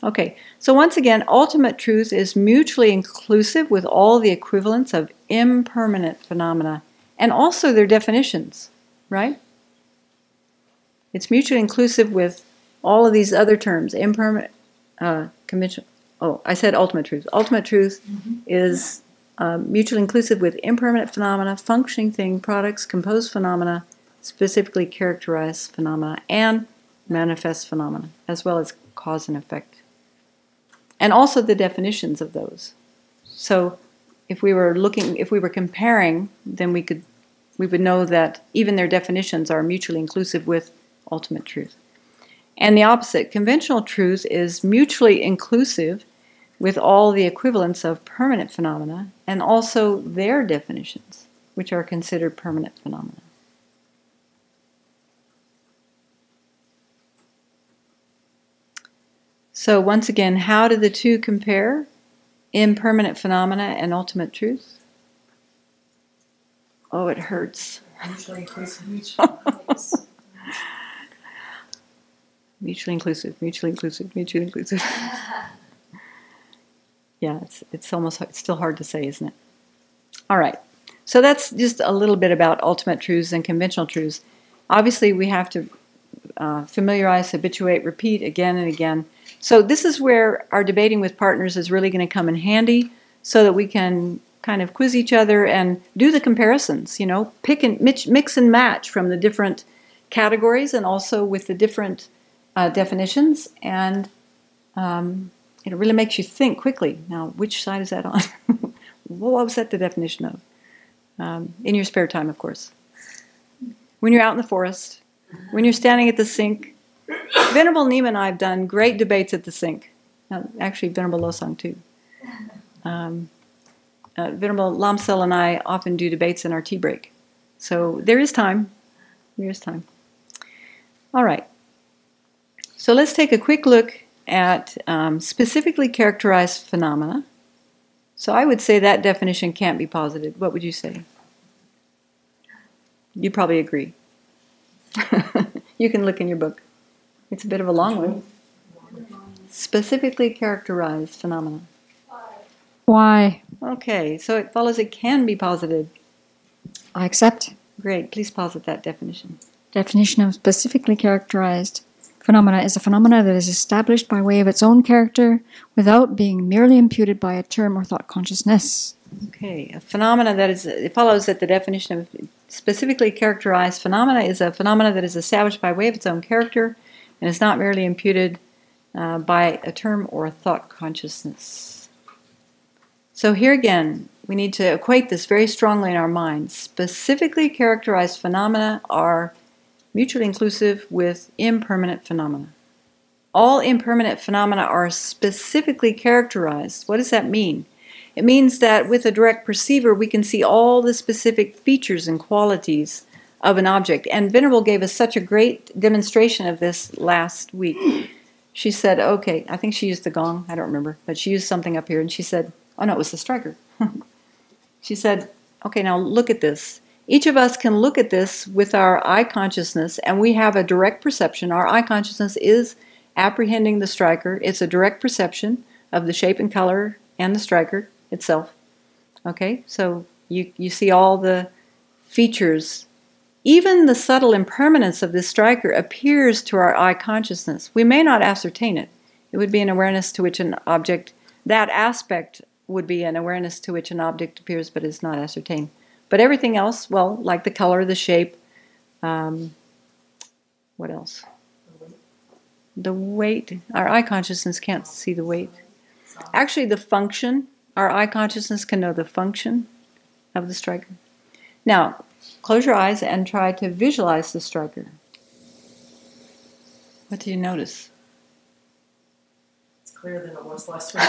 Okay, so once again, ultimate truth is mutually inclusive with all the equivalents of impermanent phenomena and also their definitions, right? It's mutually inclusive with all of these other terms, impermanent, conventional. Oh, I said ultimate truth. Ultimate truth is mutually inclusive with impermanent phenomena, functioning thing, products, composed phenomena, specifically characterized phenomena, and manifest phenomena, as well as cause and effect. And also the definitions of those. So if we were comparing, then we would know that even their definitions are mutually inclusive with ultimate truth. And the opposite, conventional truth, is mutually inclusive with all the equivalents of permanent phenomena and also their definitions, which are considered permanent phenomena. So once again, how do the two compare? Impermanent phenomena and ultimate truth? Oh, it hurts. Mutually inclusive. Mutually inclusive, mutually inclusive, mutually inclusive. Yeah, it's still hard to say, isn't it? All right. So that's just a little bit about ultimate truths and conventional truths. Obviously, we have to familiarize, habituate, repeat again and again. So this is where our debating with partners is really going to come in handy, so that we can kind of quiz each other and do the comparisons, pick and mix and match from the different categories and also with the different definitions. And it really makes you think quickly. Now, which side is that on? What was that the definition of? In your spare time, of course. When you're out in the forest, when you're standing at the sink. Venerable Nima and I have done great debates at the sink. Actually, Venerable Losang too. Venerable Lamsel and I often do debates in our tea break. So there is time. There is time. All right. So let's take a quick look at specifically characterized phenomena. So I would say that definition can't be posited. What would you say? You probably agree. You can look in your book. It's a bit of a long one. Specifically characterized phenomena. Why? Okay, so it follows it can be posited. I accept. Great, please posit that definition. Definition of specifically characterized phenomena is a phenomena that is established by way of its own character without being merely imputed by a term or thought consciousness. Okay, a phenomena that is, it follows that the definition of specifically characterized phenomena is a phenomena that is established by way of its own character and is not merely imputed by a term or a thought consciousness. So here again, we need to equate this very strongly in our minds. Specifically characterized phenomena are mutually inclusive with impermanent phenomena. All impermanent phenomena are specifically characterized. What does that mean? It means that with a direct perceiver, we can see all the specific features and qualities of an object. And Venerable gave us such a great demonstration of this last week. She said, okay, I think she used the gong, I don't remember, but she used something up here, and she said, oh no, it was the striker. She said, okay, now look at this. Each of us can look at this with our eye consciousness, and we have a direct perception. Our eye consciousness is apprehending the striker. It's a direct perception of the shape and color and the striker itself. Okay, so you see all the features. Even the subtle impermanence of this striker appears to our eye consciousness. We may not ascertain it. It would be an awareness to which an object, that aspect would be an awareness to which an object appears but is not ascertained. But everything else, well, like the color, the shape, what else? The weight. Our eye consciousness can't see the weight. Actually, the function, our eye consciousness can know the function of the striker. Now, close your eyes and try to visualize the striker. What do you notice? It's clearer than it was last week.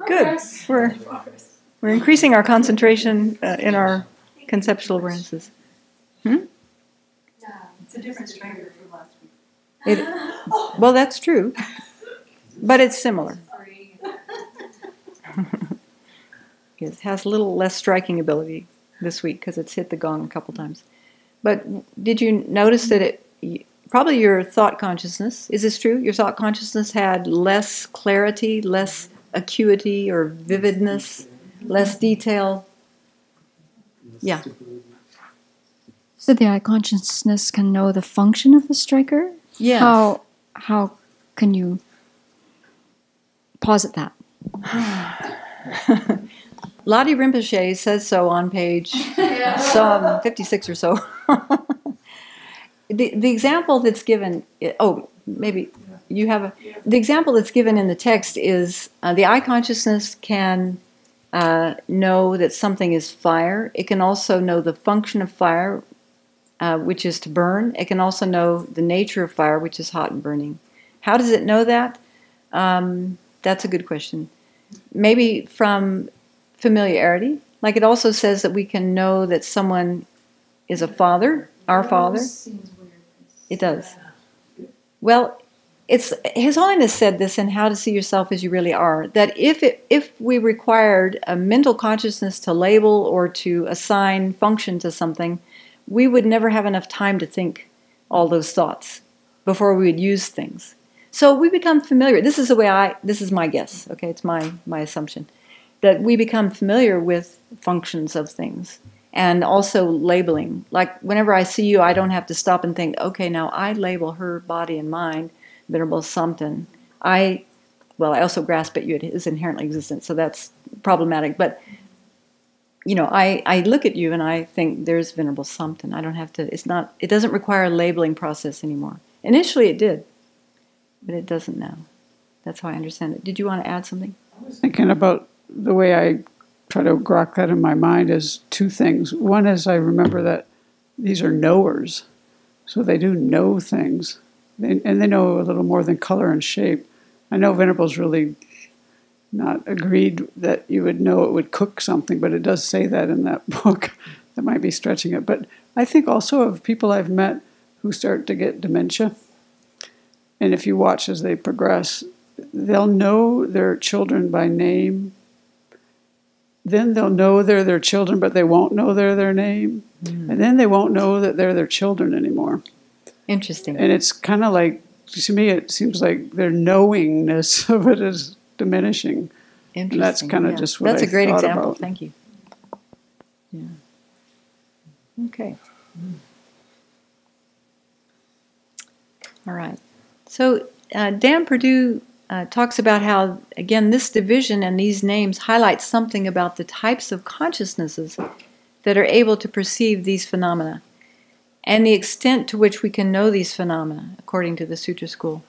Good. We're increasing our concentration in our conceptual awarenesses. It's a different striker from last week. Well, that's true, but it's similar. It has a little less striking ability this week because it's hit the gong a couple times. But did you notice that probably your thought consciousness, is this true? Your thought consciousness had less clarity, less acuity or vividness, less detail? Yeah. So the eye consciousness can know the function of the striker? Yes. How can you posit that? Ladi Rinpoche says so on page 56 or so. The example that's given, maybe you have the example that's given in the text is the eye consciousness can know that something is fire. It can also know the function of fire, which is to burn. It can also know the nature of fire, which is hot and burning. How does it know that? That's a good question. Maybe from familiarity. Like it also says that we can know that someone is a father, our father. It does. Well, it's His Holiness said this in How to See Yourself as You Really Are, that if we required a mental consciousness to label or to assign function to something, we would never have enough time to think all those thoughts before we would use things. So we become familiar. This is my guess, okay? It's my assumption, that we become familiar with functions of things and also labeling. Like whenever I see you, I don't have to stop and think, okay, now I label her body and mind, Venerable something. I also grasp at you, it is inherently existent, so that's problematic. But, I look at you and I think there's Venerable something. I don't have to, it doesn't require a labeling process anymore. Initially it did, but it doesn't now. That's how I understand it. Did you want to add something? I was thinking about the way I try to grok that in my mind is two things. One is I remember that these are knowers, so they do know things, and they know a little more than color and shape. I know Venerable's really not agreed that you would know it would cook something, but it does say that in that book. That might be stretching it. But I think also of people I've met who start to get dementia, and if you watch as they progress, they'll know their children by name. Then they'll know they're their children, but they won't know they're their name. And then they won't know that they're their children anymore. Interesting. And it's kind of like, to me, it seems like their knowingness of it is diminishing. Interesting. And that's kind of just what That's I a great thought example. about. Thank you. Yeah. Okay. All right. So Dan Perdue talks about how, again, this division and these names highlight something about the types of consciousnesses that are able to perceive these phenomena and the extent to which we can know these phenomena, according to the Sutra School.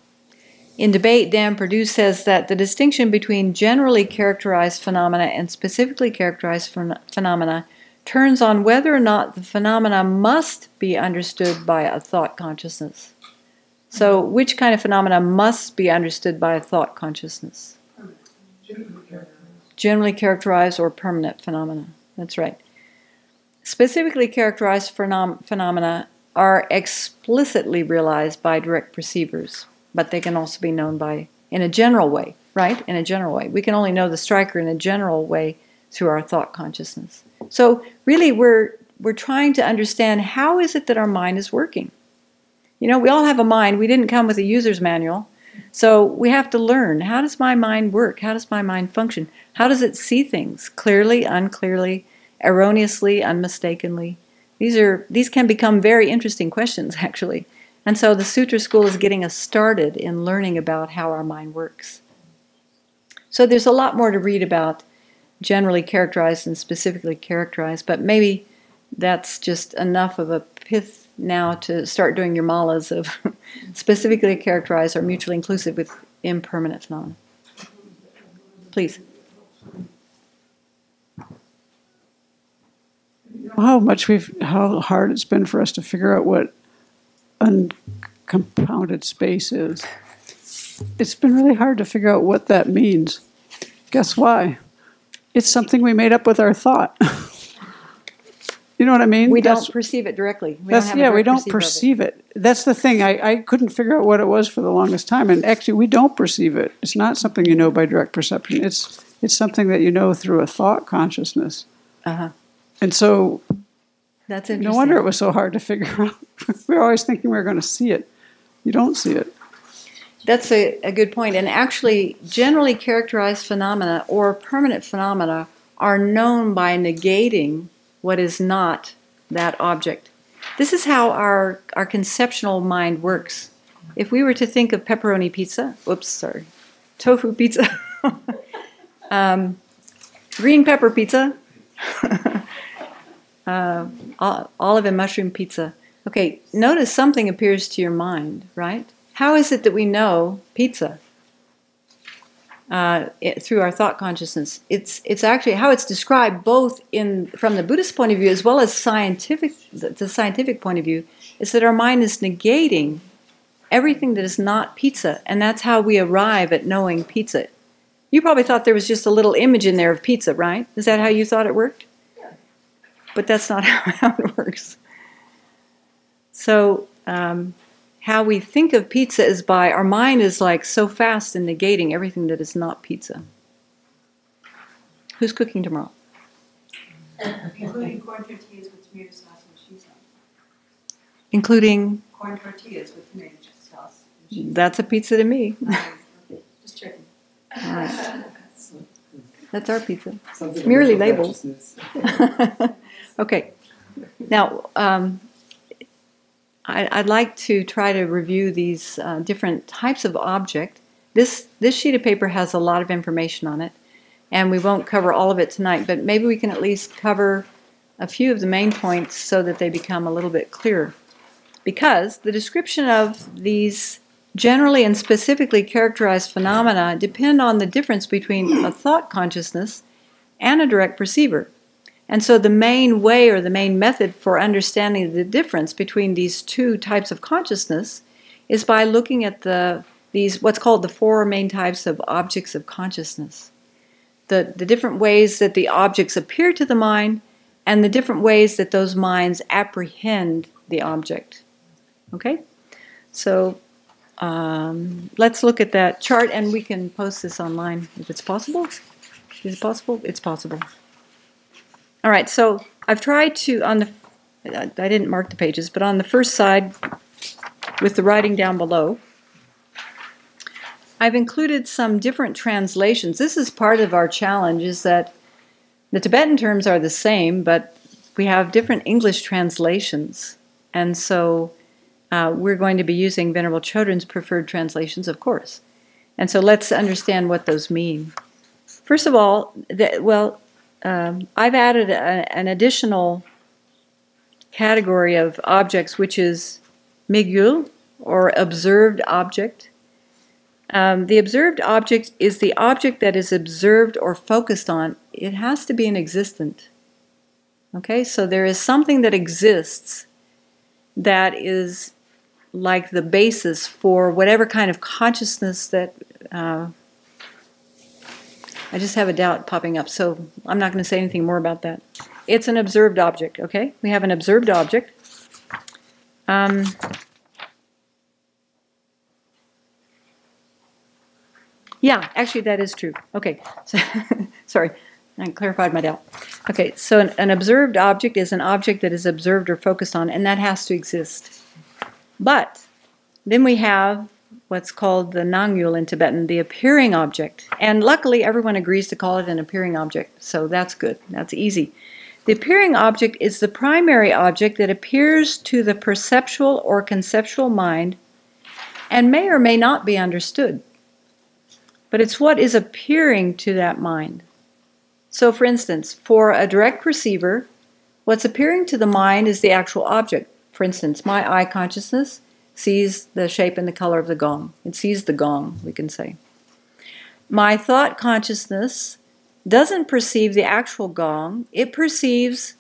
In debate, Dan Perdue says that the distinction between generally characterized phenomena and specifically characterized phenomena turns on whether or not the phenomena must be understood by a thought consciousness. So, which kind of phenomena must be understood by a thought consciousness? Generally characterized or permanent phenomena. That's right. Specifically characterized phenomena are explicitly realized by direct perceivers, but they can also be known by, in a general way, right? In a general way. We can only know the striker in a general way through our thought consciousness. So really we're trying to understand how is it that our mind is working. You know, we all have a mind. We didn't come with a user's manual. So we have to learn, how does my mind work? How does my mind function? How does it see things? Clearly, unclearly, erroneously, unmistakenly? These can become very interesting questions, actually. And so the Sutra School is getting us started in learning about how our mind works. So there's a lot more to read about generally characterized and specifically characterized, but maybe that's just enough of a pith now to start doing your malas of specifically characterized or mutually inclusive with impermanent phenomena. Please. How hard it's been for us to figure out what uncompounded space is. It's been really hard to figure out what that means. Guess why? It's something we made up with our thought. You know what I mean? We don't perceive it directly. We don't perceive it. That's the thing. I couldn't figure out what it was for the longest time. And actually, we don't perceive it. It's not something you know by direct perception. It's something that you know through a thought consciousness. Uh-huh. And so, that's interesting. No wonder it was so hard to figure out. We were always thinking we were going to see it. You don't see it. That's a good point. And actually, generally characterized phenomena or permanent phenomena are known by negating what is not that object. This is how our conceptual mind works. If we were to think of pepperoni pizza, tofu pizza, green pepper pizza, olive and mushroom pizza. Okay, notice something appears to your mind, right? How is it that we know pizza? Through our thought consciousness. It's actually how it's described both from the Buddhist point of view as well as the scientific point of view, is that our mind is negating everything that is not pizza, and that's how we arrive at knowing pizza. You probably thought there was just a little image in there of pizza, right? Is that how you thought it worked? Yeah. But that's not how it works. So, how we think of pizza is by, our mind is like so fast in negating everything that is not pizza. Who's cooking tomorrow? Including corn tortillas with tomato sauce and cheese on. Including? Corn tortillas with tomato sauce and cheese. That's a pizza to me. Okay, just checking. All right. That's our pizza. Merely labeled. Okay. Now, I'd like to try to review these different types of object. This sheet of paper has a lot of information on it, and we won't cover all of it tonight, but maybe we can at least cover a few of the main points so that they become a little bit clearer. Because the description of these generally and specifically characterized phenomena depend on the difference between a thought consciousness and a direct perceiver. And so the main way or the main method for understanding the difference between these two types of consciousness is by looking at these what's called the four main types of objects of consciousness. The different ways that the objects appear to the mind and the different ways that those minds apprehend the object. Okay? So let's look at that chart, and we can post this online if it's possible. Is it possible? It's possible. All right, so I've tried to, I didn't mark the pages, but on the first side, with the writing down below, I've included some different translations. This is part of our challenge, is that the Tibetan terms are the same, but we have different English translations. And so we're going to be using Venerable Chodron's preferred translations, of course. And so let's understand what those mean. First of all, I've added an additional category of objects, which is migul, or observed object. The observed object is the object that is observed or focused on. It has to be an existent. Okay, so there is something that exists that is like the basis for whatever kind of consciousness that I just have a doubt popping up, so I'm not going to say anything more about that. It's an observed object, okay? We have an observed object. Yeah, actually that is true. Okay, so, sorry, I clarified my doubt. Okay, so an observed object is an object that is observed or focused on, and that has to exist. But then we have what's called the nangyul in Tibetan, the appearing object. And luckily everyone agrees to call it an appearing object, so that's good, that's easy. The appearing object is the primary object that appears to the perceptual or conceptual mind and may or may not be understood. But it's what is appearing to that mind. So for instance, for a direct perceiver, what's appearing to the mind is the actual object. For instance, my eye consciousness sees the shape and the color of the gong. It sees the gong, we can say. My thought consciousness doesn't perceive the actual gong, it perceives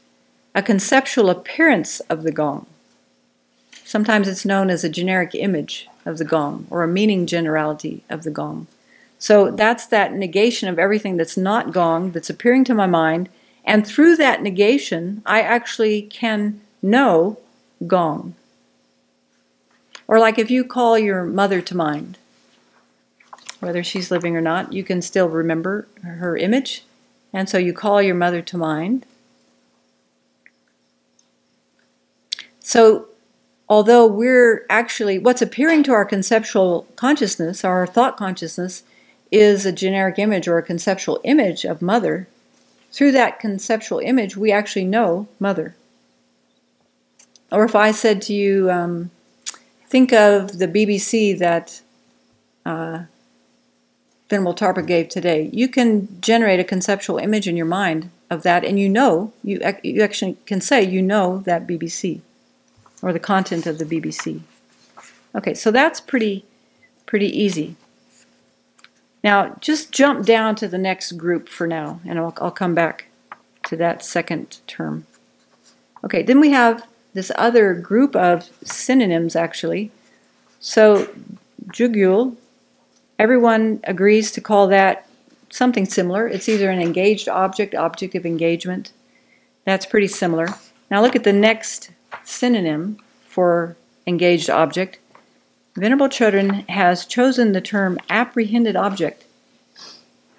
a conceptual appearance of the gong. Sometimes it's known as a generic image of the gong, or a meaning generality of the gong. So that's that negation of everything that's not gong, that's appearing to my mind, and through that negation, I actually can know gong. Or like if you call your mother to mind, whether she's living or not, you can still remember her image, and so you call your mother to mind. So although we're actually, what's appearing to our conceptual consciousness, our thought consciousness, is a generic image or a conceptual image of mother, through that conceptual image we actually know mother. Or if I said to you, think of the BBC that Venerable Tarpa gave today, you can generate a conceptual image in your mind of that, and you know, you actually can say you know that BBC, or the content of the BBC. Okay, so that's pretty easy. Now, just jump down to the next group for now, and I'll come back to that second term. Okay, then we have this other group of synonyms, actually. So, jugyul, everyone agrees to call that something similar. It's either an engaged object, object of engagement. That's pretty similar. Now look at the next synonym for engaged object. Venerable Chodron has chosen the term apprehended object.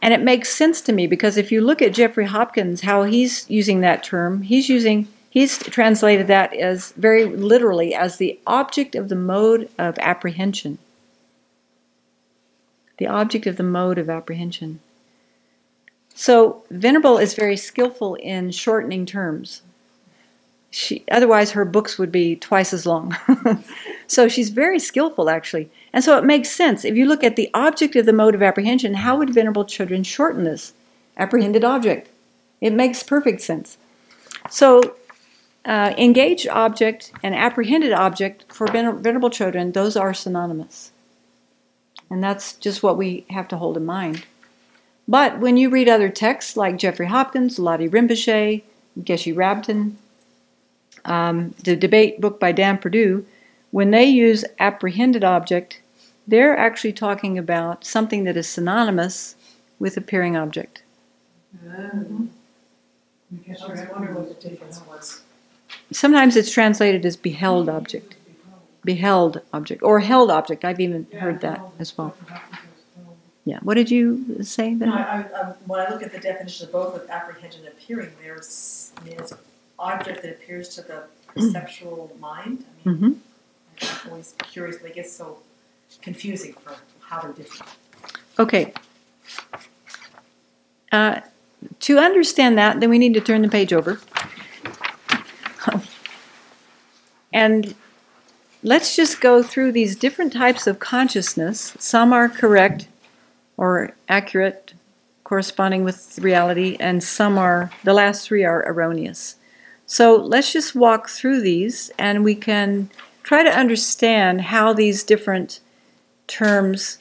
And it makes sense to me because if you look at Jeffrey Hopkins, how he's using that term, he's translated that as very literally as the object of the mode of apprehension. The object of the mode of apprehension. So Venerable is very skillful in shortening terms. Otherwise her books would be twice as long. So she's very skillful, actually. And so it makes sense. If you look at the object of the mode of apprehension, how would Venerable Chodron shorten this? Apprehended object. It makes perfect sense. So engaged object and apprehended object for Venerable Chodron, those are synonymous. And that's just what we have to hold in mind. But when you read other texts like Jeffrey Hopkins, Lottie Rinpoche, Geshe Rabton, the debate book by Dan Perdue, when they use apprehended object, they're actually talking about something that is synonymous with appearing object. I was wondering what the difference was. Sometimes it's translated as beheld object. Beheld object, or held object. I've even heard that as well. Yeah. What did you say then? No, when I look at the definition of both of apprehension and appearing, there's object that appears to the perceptual mind. I mean, I'm always curious, but it gets so confusing for how they're different. Okay. To understand that, then we need to turn the page over. And let's just go through these different types of consciousness. Some are correct or accurate, corresponding with reality, and some are, the last three are erroneous. So let's just walk through these and we can try to understand how these different terms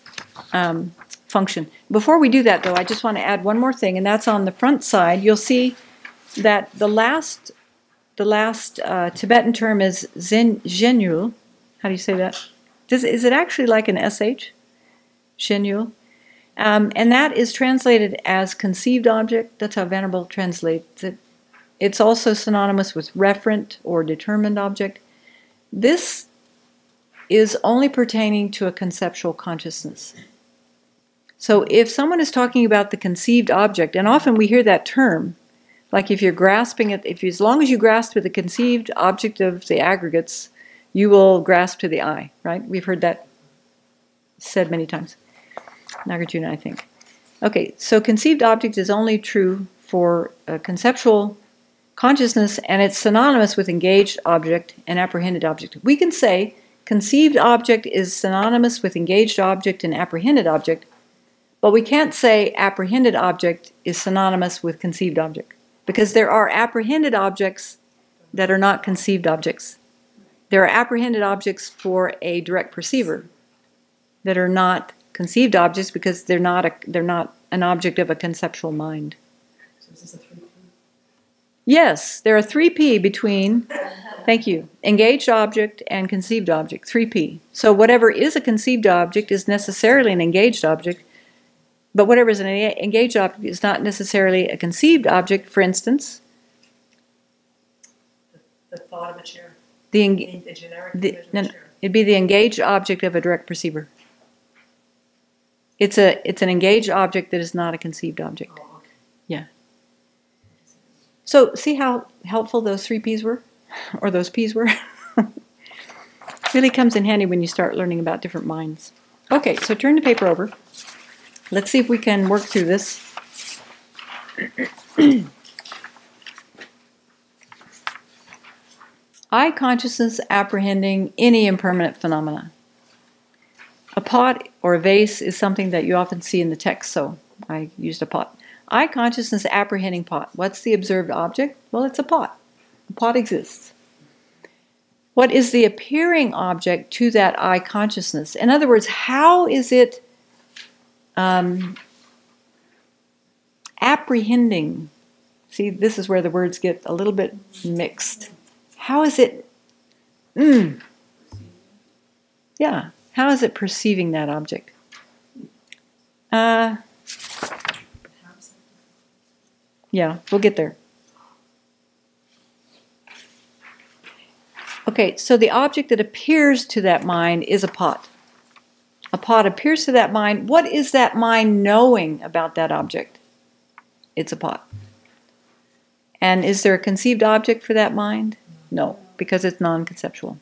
function. Before we do that, though, I just want to add one more thing, and that's on the front side. You'll see that the last Tibetan term is Zhenyul. How do you say that? Is it actually like an SH? Zhenyul. And that is translated as conceived object. That's how Venerable translates it. It's also synonymous with referent or determined object. This is only pertaining to a conceptual consciousness. So if someone is talking about the conceived object, and often we hear that term, like if you're grasping it, as long as you grasp to the conceived object of the aggregates, you will grasp to the I, right? We've heard that said many times. Nagarjuna, I think. Okay, so conceived object is only true for a conceptual consciousness, and it's synonymous with engaged object and apprehended object. We can say conceived object is synonymous with engaged object and apprehended object, but we can't say apprehended object is synonymous with conceived object, because there are apprehended objects that are not conceived objects. There are apprehended objects for a direct perceiver that are not conceived objects because they're not an object of a conceptual mind. So is this a 3P? Yes, there are 3P between, thank you, engaged object and conceived object, 3P. So whatever is a conceived object is necessarily an engaged object, but whatever is an engaged object is not necessarily a conceived object. For instance, The thought of a chair. the generic image of a chair. it'd be the engaged object of a direct perceiver. It's an engaged object that is not a conceived object. Oh, okay. Yeah. So see how helpful those 3Ps were? Or those Ps were? Really comes in handy when you start learning about different minds. Okay, so turn the paper over. Let's see if we can work through this. Eye consciousness apprehending any impermanent phenomena. A pot or a vase is something that you often see in the text, so I used a pot. Eye consciousness apprehending pot. What's the observed object? Well, it's a pot. A pot exists. What is the appearing object to that eye consciousness? In other words, how is it apprehending? See, this is where the words get a little bit mixed. How is it? Yeah. How is it perceiving that object? Yeah, we'll get there. Okay, so the object that appears to that mind is a pot. A pot appears to that mind. What is that mind knowing about that object? It's a pot. And is there a conceived object for that mind? No, because it's non-conceptual.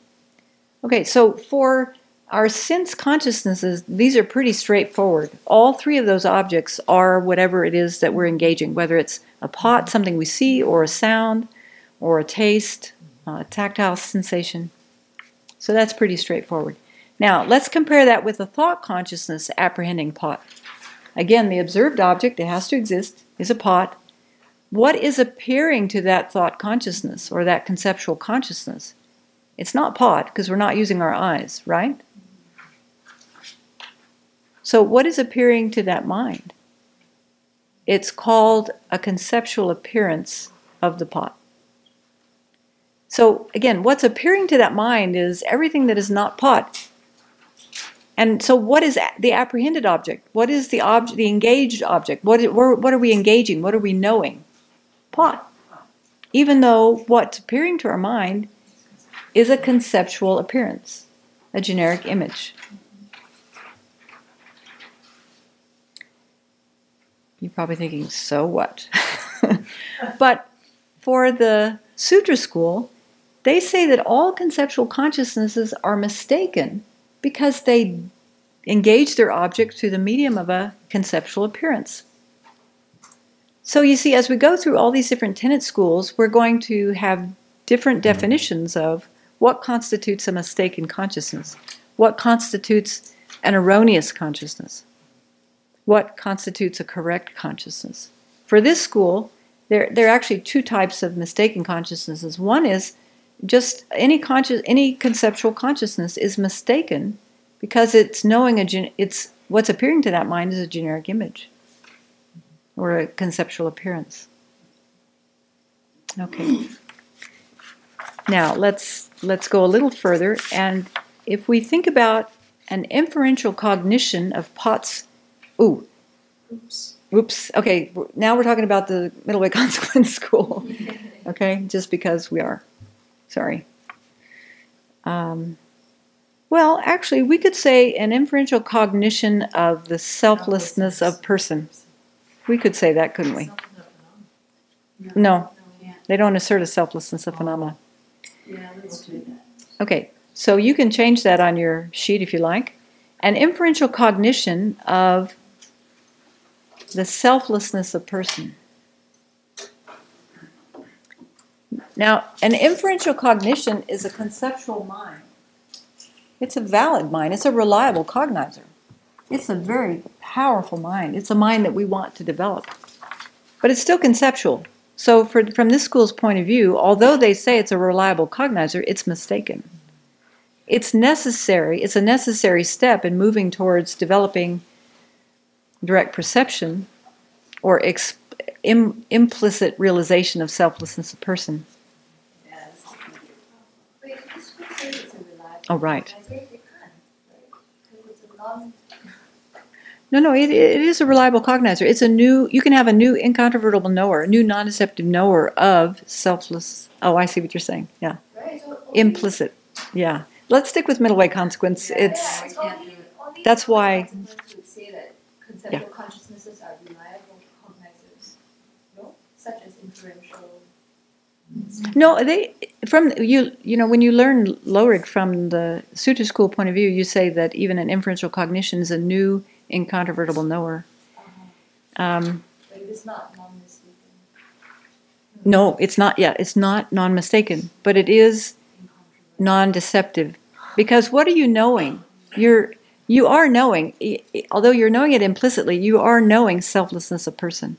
Okay, so for our sense consciousnesses, these are pretty straightforward. All three of those objects are whatever it is that we're engaging, whether it's a pot, something we see, or a sound, or a taste, a tactile sensation. So that's pretty straightforward. Now, let's compare that with a thought consciousness apprehending pot. Again, the observed object, it has to exist, is a pot. What is appearing to that thought consciousness or that conceptual consciousness? It's not pot, because we're not using our eyes, right? So what is appearing to that mind? It's called a conceptual appearance of the pot. So again, what's appearing to that mind is everything that is not pot. And so what is the apprehended object? What is the object, the engaged object? What are we engaging? What are we knowing? Pot. Even though what's appearing to our mind is a conceptual appearance, a generic image. You're probably thinking, so what? But for the Sutra school, they say that all conceptual consciousnesses are mistaken because they engage their object through the medium of a conceptual appearance. So you see, as we go through all these different tenet schools, we're going to have different definitions of what constitutes a mistaken consciousness, what constitutes an erroneous consciousness, what constitutes a correct consciousness. For this school, there are actually two types of mistaken consciousnesses. One is just any conceptual consciousness is mistaken because it's knowing it's what's appearing to that mind is a generic image or a conceptual appearance. Okay. Now let's go a little further, and if we think about an inferential cognition of pots, Oops. Okay, now we're talking about the middle way consequence school. Okay, just because we are. Sorry. Well, actually, we could say an inferential cognition of the selflessness of person. We could say that, couldn't we? No, they don't assert a selflessness of phenomena. Yeah, let's do that. Okay, so you can change that on your sheet if you like. An inferential cognition of the selflessness of person. Now, an inferential cognition is a conceptual mind. It's a valid mind. It's a reliable cognizer. It's a very powerful mind. It's a mind that we want to develop. But it's still conceptual. So from this school's point of view, although they say it's a reliable cognizer, it's mistaken. It's necessary. It's a necessary step in moving towards developing direct perception or implicit realization of selflessness of person. Oh, right. No, it is a reliable cognizer. It's you can have a new incontrovertible knower, a new non-deceptive knower of selfless. Oh, I see what you're saying. Yeah. Implicit. Yeah. Let's stick with middle way consequence. That's why. Conceptual consciousnesses are reliable cognizers, no? Such as inferential. No, when you learn Lorig from the Sutra school point of view, you say that even an inferential cognition is a new incontrovertible knower. But it is not non-mistaken. No, it's not. Yeah, it's not non-mistaken, but it is non-deceptive. Because what are you knowing? You are knowing, although you're knowing it implicitly, you are knowing selflessness of person.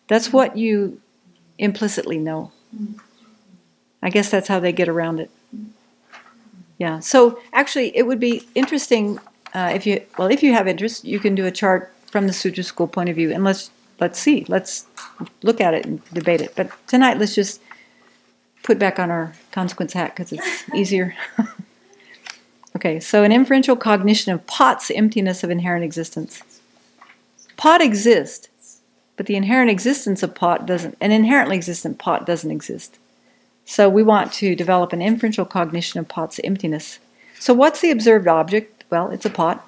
That's what you implicitly know. I guess that's how they get around it. Yeah. So actually, it would be interesting if you have interest, you can do a chart from the Sutra school point of view, and let's see, let's look at it and debate it. But tonight, let's just put back on our consequence hat because it's easier. Okay, so an inferential cognition of pot's emptiness of inherent existence. Pot exists, but the inherent existence of pot doesn't, an inherently existent pot doesn't exist. So we want to develop an inferential cognition of pot's emptiness. So what's the observed object? Well, it's a pot.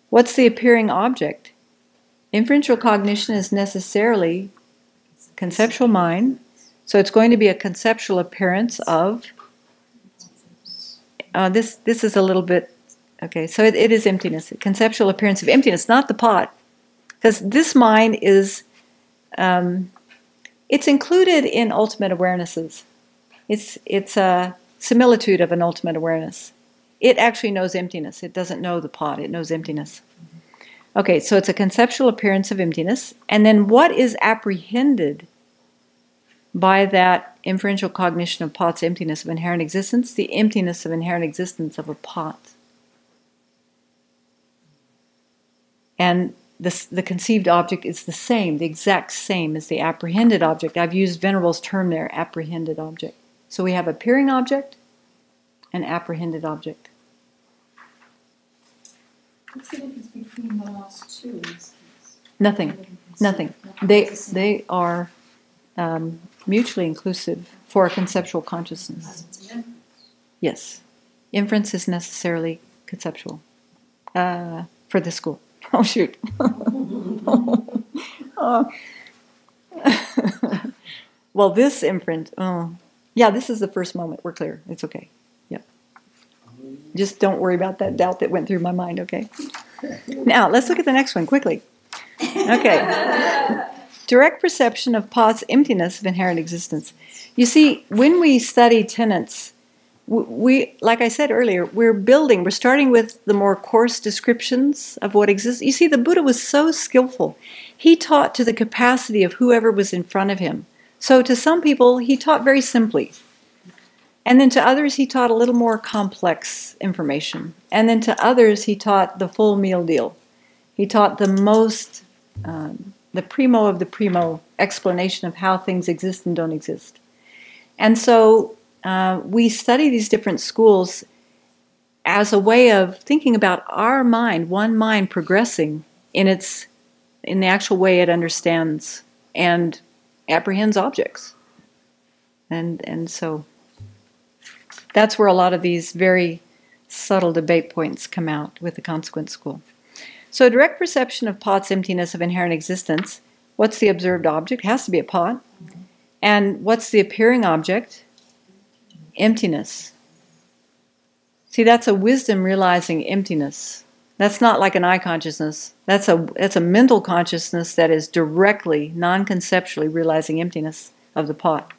What's the appearing object? Inferential cognition is necessarily conceptual mind, so it's going to be a conceptual appearance of. This is a little bit, okay, so it is emptiness, a conceptual appearance of emptiness, not the pot. Because this mind is, it's included in ultimate awarenesses. It's a similitude of an ultimate awareness. It actually knows emptiness. It doesn't know the pot. It knows emptiness. Okay, so it's a conceptual appearance of emptiness. And then what is apprehended by that inferential cognition of pot's emptiness of inherent existence? The emptiness of inherent existence of a pot. And the conceived object is the same, the exact same as the apprehended object. I've used Venerable's term there, apprehended object. So we have appearing object and apprehended object. What's the difference between the last two? Nothing. They are mutually inclusive for a conceptual consciousness. Yes. Inference is necessarily conceptual for this school. Oh, shoot. Well, this inference, yeah, this is the first moment. We're clear. It's okay. Yep. Just don't worry about that doubt that went through my mind, okay? Now, let's look at the next one quickly. Okay. Direct perception of pot's emptiness of inherent existence. You see, when we study tenets, we, like I said earlier, we're starting with the more coarse descriptions of what exists. You see, the Buddha was so skillful. He taught to the capacity of whoever was in front of him. So to some people, he taught very simply. And then to others, he taught a little more complex information. And then to others, he taught the full meal deal. He taught the most, the primo of the primo explanation of how things exist and don't exist. And so we study these different schools as a way of thinking about our mind, one mind progressing in its in the actual way it understands and apprehends objects. And so that's where a lot of these very subtle debate points come out with the consequent school. So direct perception of pot's emptiness of inherent existence. What's the observed object? It has to be a pot. And what's the appearing object? Emptiness. See, that's a wisdom realizing emptiness. That's not like an eye consciousness. That's a mental consciousness that is directly, non-conceptually realizing emptiness of the pot.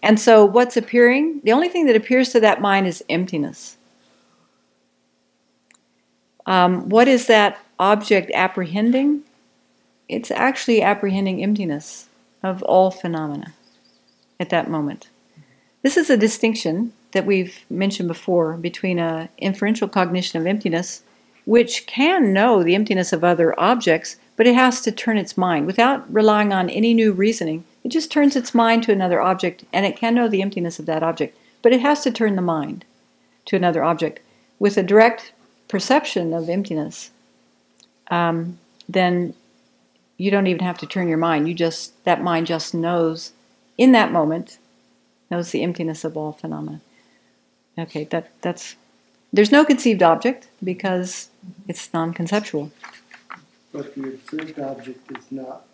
And so what's appearing? The only thing that appears to that mind is emptiness. What is that object apprehending? It's actually apprehending emptiness of all phenomena at that moment. This is a distinction that we've mentioned before between an inferential cognition of emptiness, which can know the emptiness of other objects, but it has to turn its mind. Without relying on any new reasoning, it just turns its mind to another object, and it can know the emptiness of that object. But it has to turn the mind to another object. With a direct perception of emptiness, then you don't even have to turn your mind. That mind just knows, in that moment, knows the emptiness of all phenomena. Okay, that's there's no conceived object because it's non-conceptual. But the observed object is not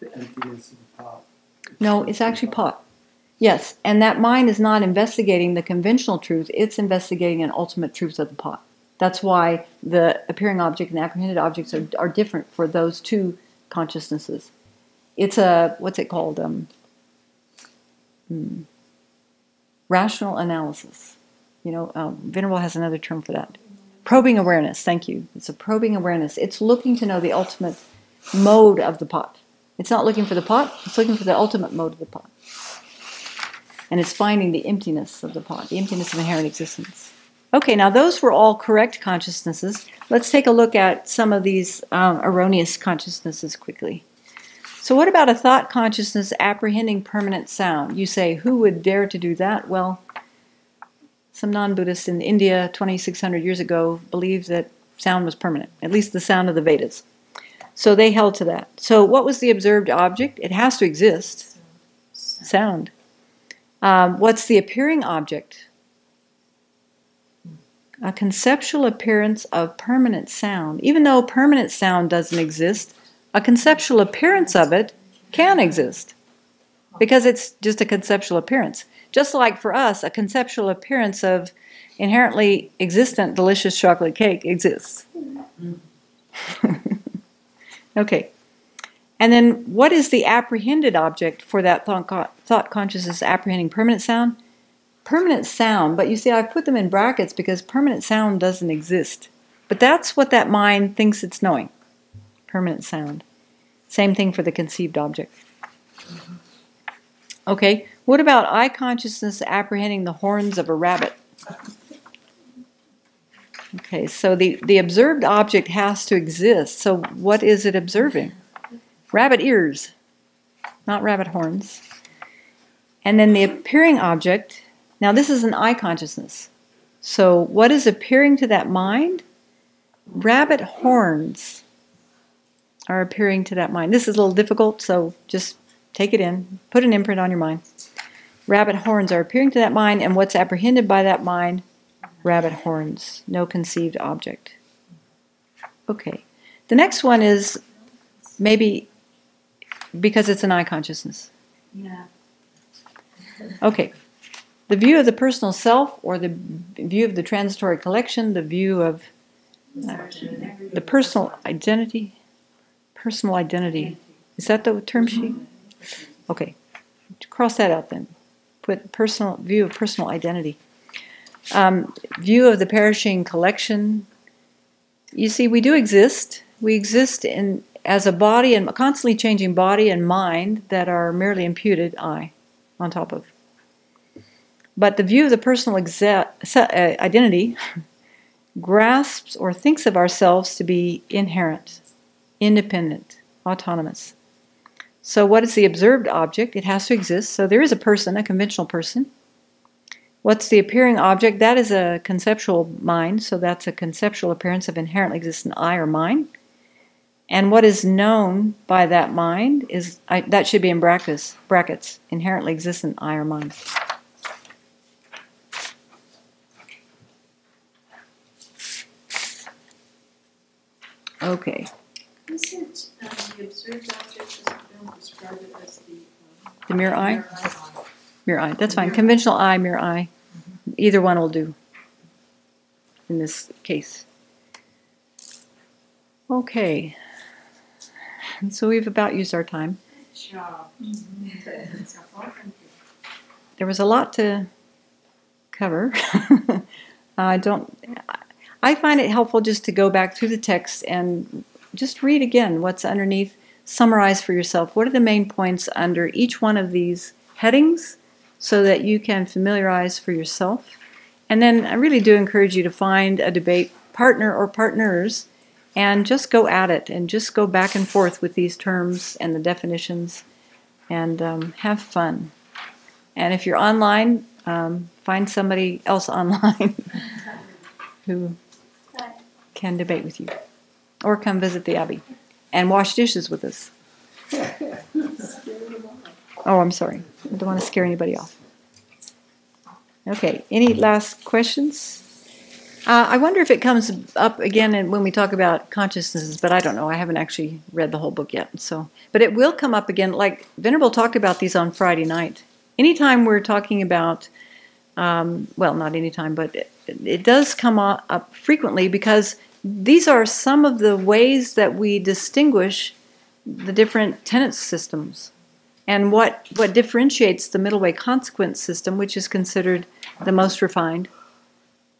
the emptiness of the pot. No, it's actually pot. Yes, and that mind is not investigating the conventional truth, it's investigating an ultimate truth of the pot. That's why the appearing object and apprehended objects are different for those two consciousnesses. It's a, what's it called? Rational analysis. Venerable has another term for that. Probing awareness, thank you. It's a probing awareness. It's looking to know the ultimate mode of the pot. It's not looking for the pot, it's looking for the ultimate mode of the pot. And it's finding the emptiness of the pot, the emptiness of inherent existence. Okay, now those were all correct consciousnesses. Let's take a look at some of these erroneous consciousnesses quickly. So what about a thought consciousness apprehending permanent sound? You say, who would dare to do that? Well, some non-Buddhists in India 2,600 years ago believed that sound was permanent, at least the sound of the Vedas. So they held to that. So what was the observed object? It has to exist. Sound. What's the appearing object? A conceptual appearance of permanent sound. Even though permanent sound doesn't exist, a conceptual appearance of it can exist because it's just a conceptual appearance. Just like for us, a conceptual appearance of inherently existent delicious chocolate cake exists. Okay. And then what is the apprehended object for that thought consciousness apprehending permanent sound? Permanent sound, but you see I've put them in brackets because permanent sound doesn't exist. But that's what that mind thinks it's knowing. Permanent sound. Same thing for the conceived object. Okay, what about eye consciousness apprehending the horns of a rabbit? Okay, so the observed object has to exist. So what is it observing? Rabbit ears, not rabbit horns. And then the appearing object, now this is an eye consciousness. So what is appearing to that mind? Rabbit horns are appearing to that mind. This is a little difficult, so just take it in. Put an imprint on your mind. Rabbit horns are appearing to that mind, and what's apprehended by that mind? Rabbit horns. No conceived object. Okay. The next one is maybe because it's an eye consciousness. Yeah. Okay. The view of the personal self, or the view of the transitory collection, the view of the personal identity. Personal identity. Is that the term sheet? Okay. Cross that out then. Put personal view of personal identity. View of the perishing collection. You see, we do exist. We exist as a body, and a constantly changing body and mind that are merely imputed I on top of. But the view of the personal identity grasps or thinks of ourselves to be inherent, independent, autonomous. So what is the observed object? It has to exist. So there is a person, a conventional person. What's the appearing object? That is a conceptual mind. So that's a conceptual appearance of inherently existent I or mine. And what is known by that mind is, that should be in brackets, inherently existent I or mind. Okay. Isn't the observed object, as Bill described it as The mirror eye? mirror eye? Mirror eye. That's fine. Conventional eye, mirror eye. Either one will do in this case. Okay. And so we've about used our time. There was a lot to cover. I find it helpful just to go back through the text and just read again what's underneath, summarize for yourself. What are the main points under each one of these headings so that you can familiarize for yourself? And then I really do encourage you to find a debate partner or partners and just go at it and just go back and forth with these terms and the definitions and have fun. And if you're online, find somebody else online who can debate with you. Or come visit the Abbey and wash dishes with us. Oh, I'm sorry. I don't want to scare anybody off. Okay, any last questions? I wonder if it comes up again when we talk about consciousnesses, but I don't know. I haven't actually read the whole book yet. But it will come up again. Like Venerable talked about these on Friday night. Anytime we're talking about, well, not anytime, but it does come up frequently because these are some of the ways that we distinguish the different tenet systems and what differentiates the middle way consequence system, which is considered the most refined,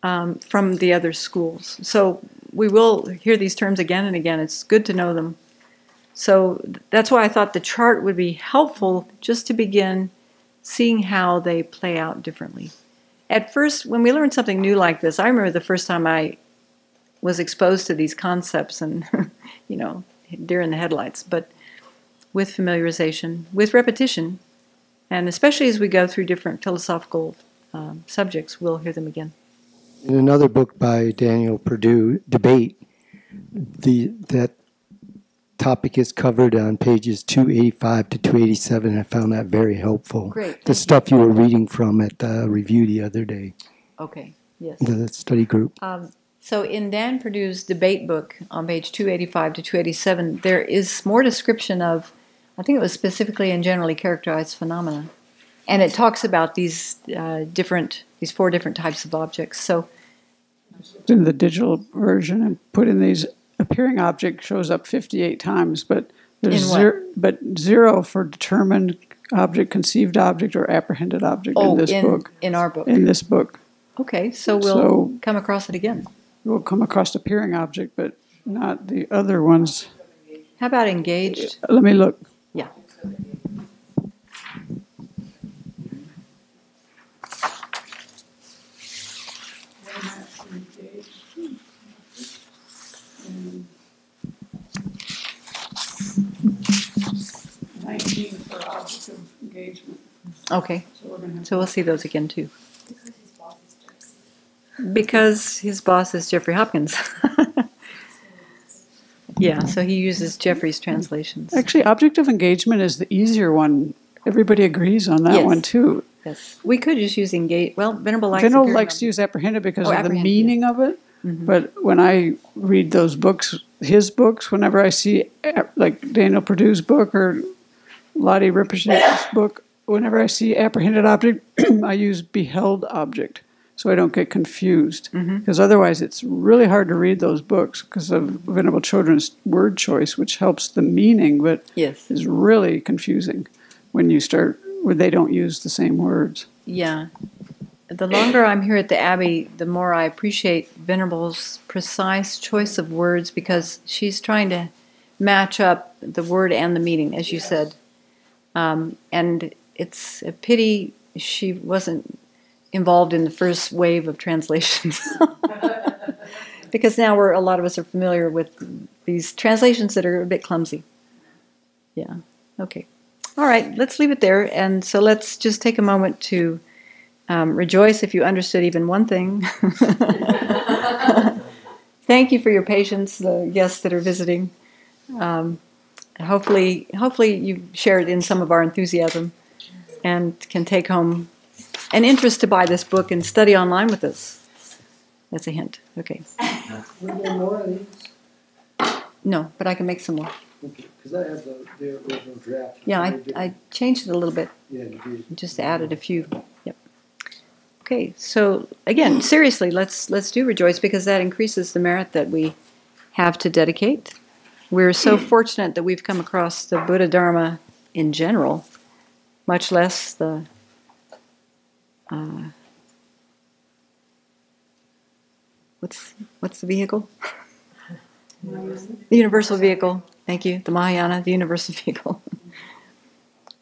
from the other schools. So we will hear these terms again and again. It's good to know them. So that's why I thought the chart would be helpful just to begin seeing how they play out differently. At first, when we learn something new like this, I remember the first time I was exposed to these concepts and, deer in the headlights, but with familiarization, with repetition, and especially as we go through different philosophical subjects, we'll hear them again. In another book by Daniel Perdue, Debate, that topic is covered on pages 285 to 287. I found that very helpful. Great. The stuff you were reading from at the review the other day. Okay, yes. The study group. So in Dan Perdue's debate book on page 285 to 287, there is more description of, I think it was specifically and generally characterized phenomena. And it talks about these four different types of objects. So in the digital version and put in these appearing object shows up 58 times, but there's zero for determined object, conceived object, or apprehended object in this book. In our book. In this book. Okay, so we'll come across it again. We'll come across appearing object, but not the other ones. How about engaged? Let me look. Yeah. For object of engagement. Okay, so we'll see those again too. Because his boss is Jeffrey Hopkins. Yeah, so he uses Jeffrey's translations. Actually, object of engagement is the easier one. Everybody agrees on that one too. Yes, we could just use engage. Well, Venerable likes to use apprehended because of the meaning of it. Mm-hmm. But when I read those books, his books, whenever I see, like Daniel Perdue's book or Lottie Rinpoche's book, whenever I see apprehended object, I use beheld object, so I don't get confused. Because otherwise it's really hard to read those books because of Venerable Children's word choice, which helps the meaning, but is really confusing when they don't use the same words. Yeah. The longer I'm here at the Abbey, the more I appreciate Venerable's precise choice of words because she's trying to match up the word and the meaning, as you said. And it's a pity she wasn't involved in the first wave of translations. Because now a lot of us are familiar with these translations that are a bit clumsy. Yeah, okay. All right, let's leave it there. And so let's just take a moment to rejoice if you understood even one thing. Thank you for your patience, the guests that are visiting. Hopefully you share it in some of our enthusiasm and can take home an interest to buy this book and study online with us. That's a hint. Okay. Were there more of these? No, but I can make some more. Okay, because I have the original draft. Yeah, I changed it a little bit. Yeah, you did. Just added a few. Yep. Okay, so again, seriously, let's do rejoice, because that increases the merit that we have to dedicate. We're so fortunate that we've come across the Buddha Dharma in general, much less the what's the vehicle? The universal vehicle. Thank you. The Mahayana, the universal vehicle.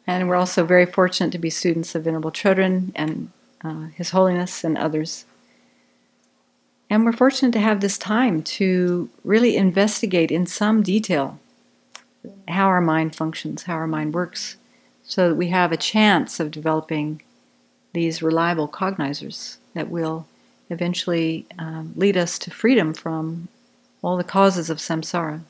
And we're also very fortunate to be students of Venerable Chodron and His Holiness and others. And we're fortunate to have this time to really investigate in some detail how our mind functions, how our mind works, so that we have a chance of developing these reliable cognizers that will eventually lead us to freedom from all the causes of samsara.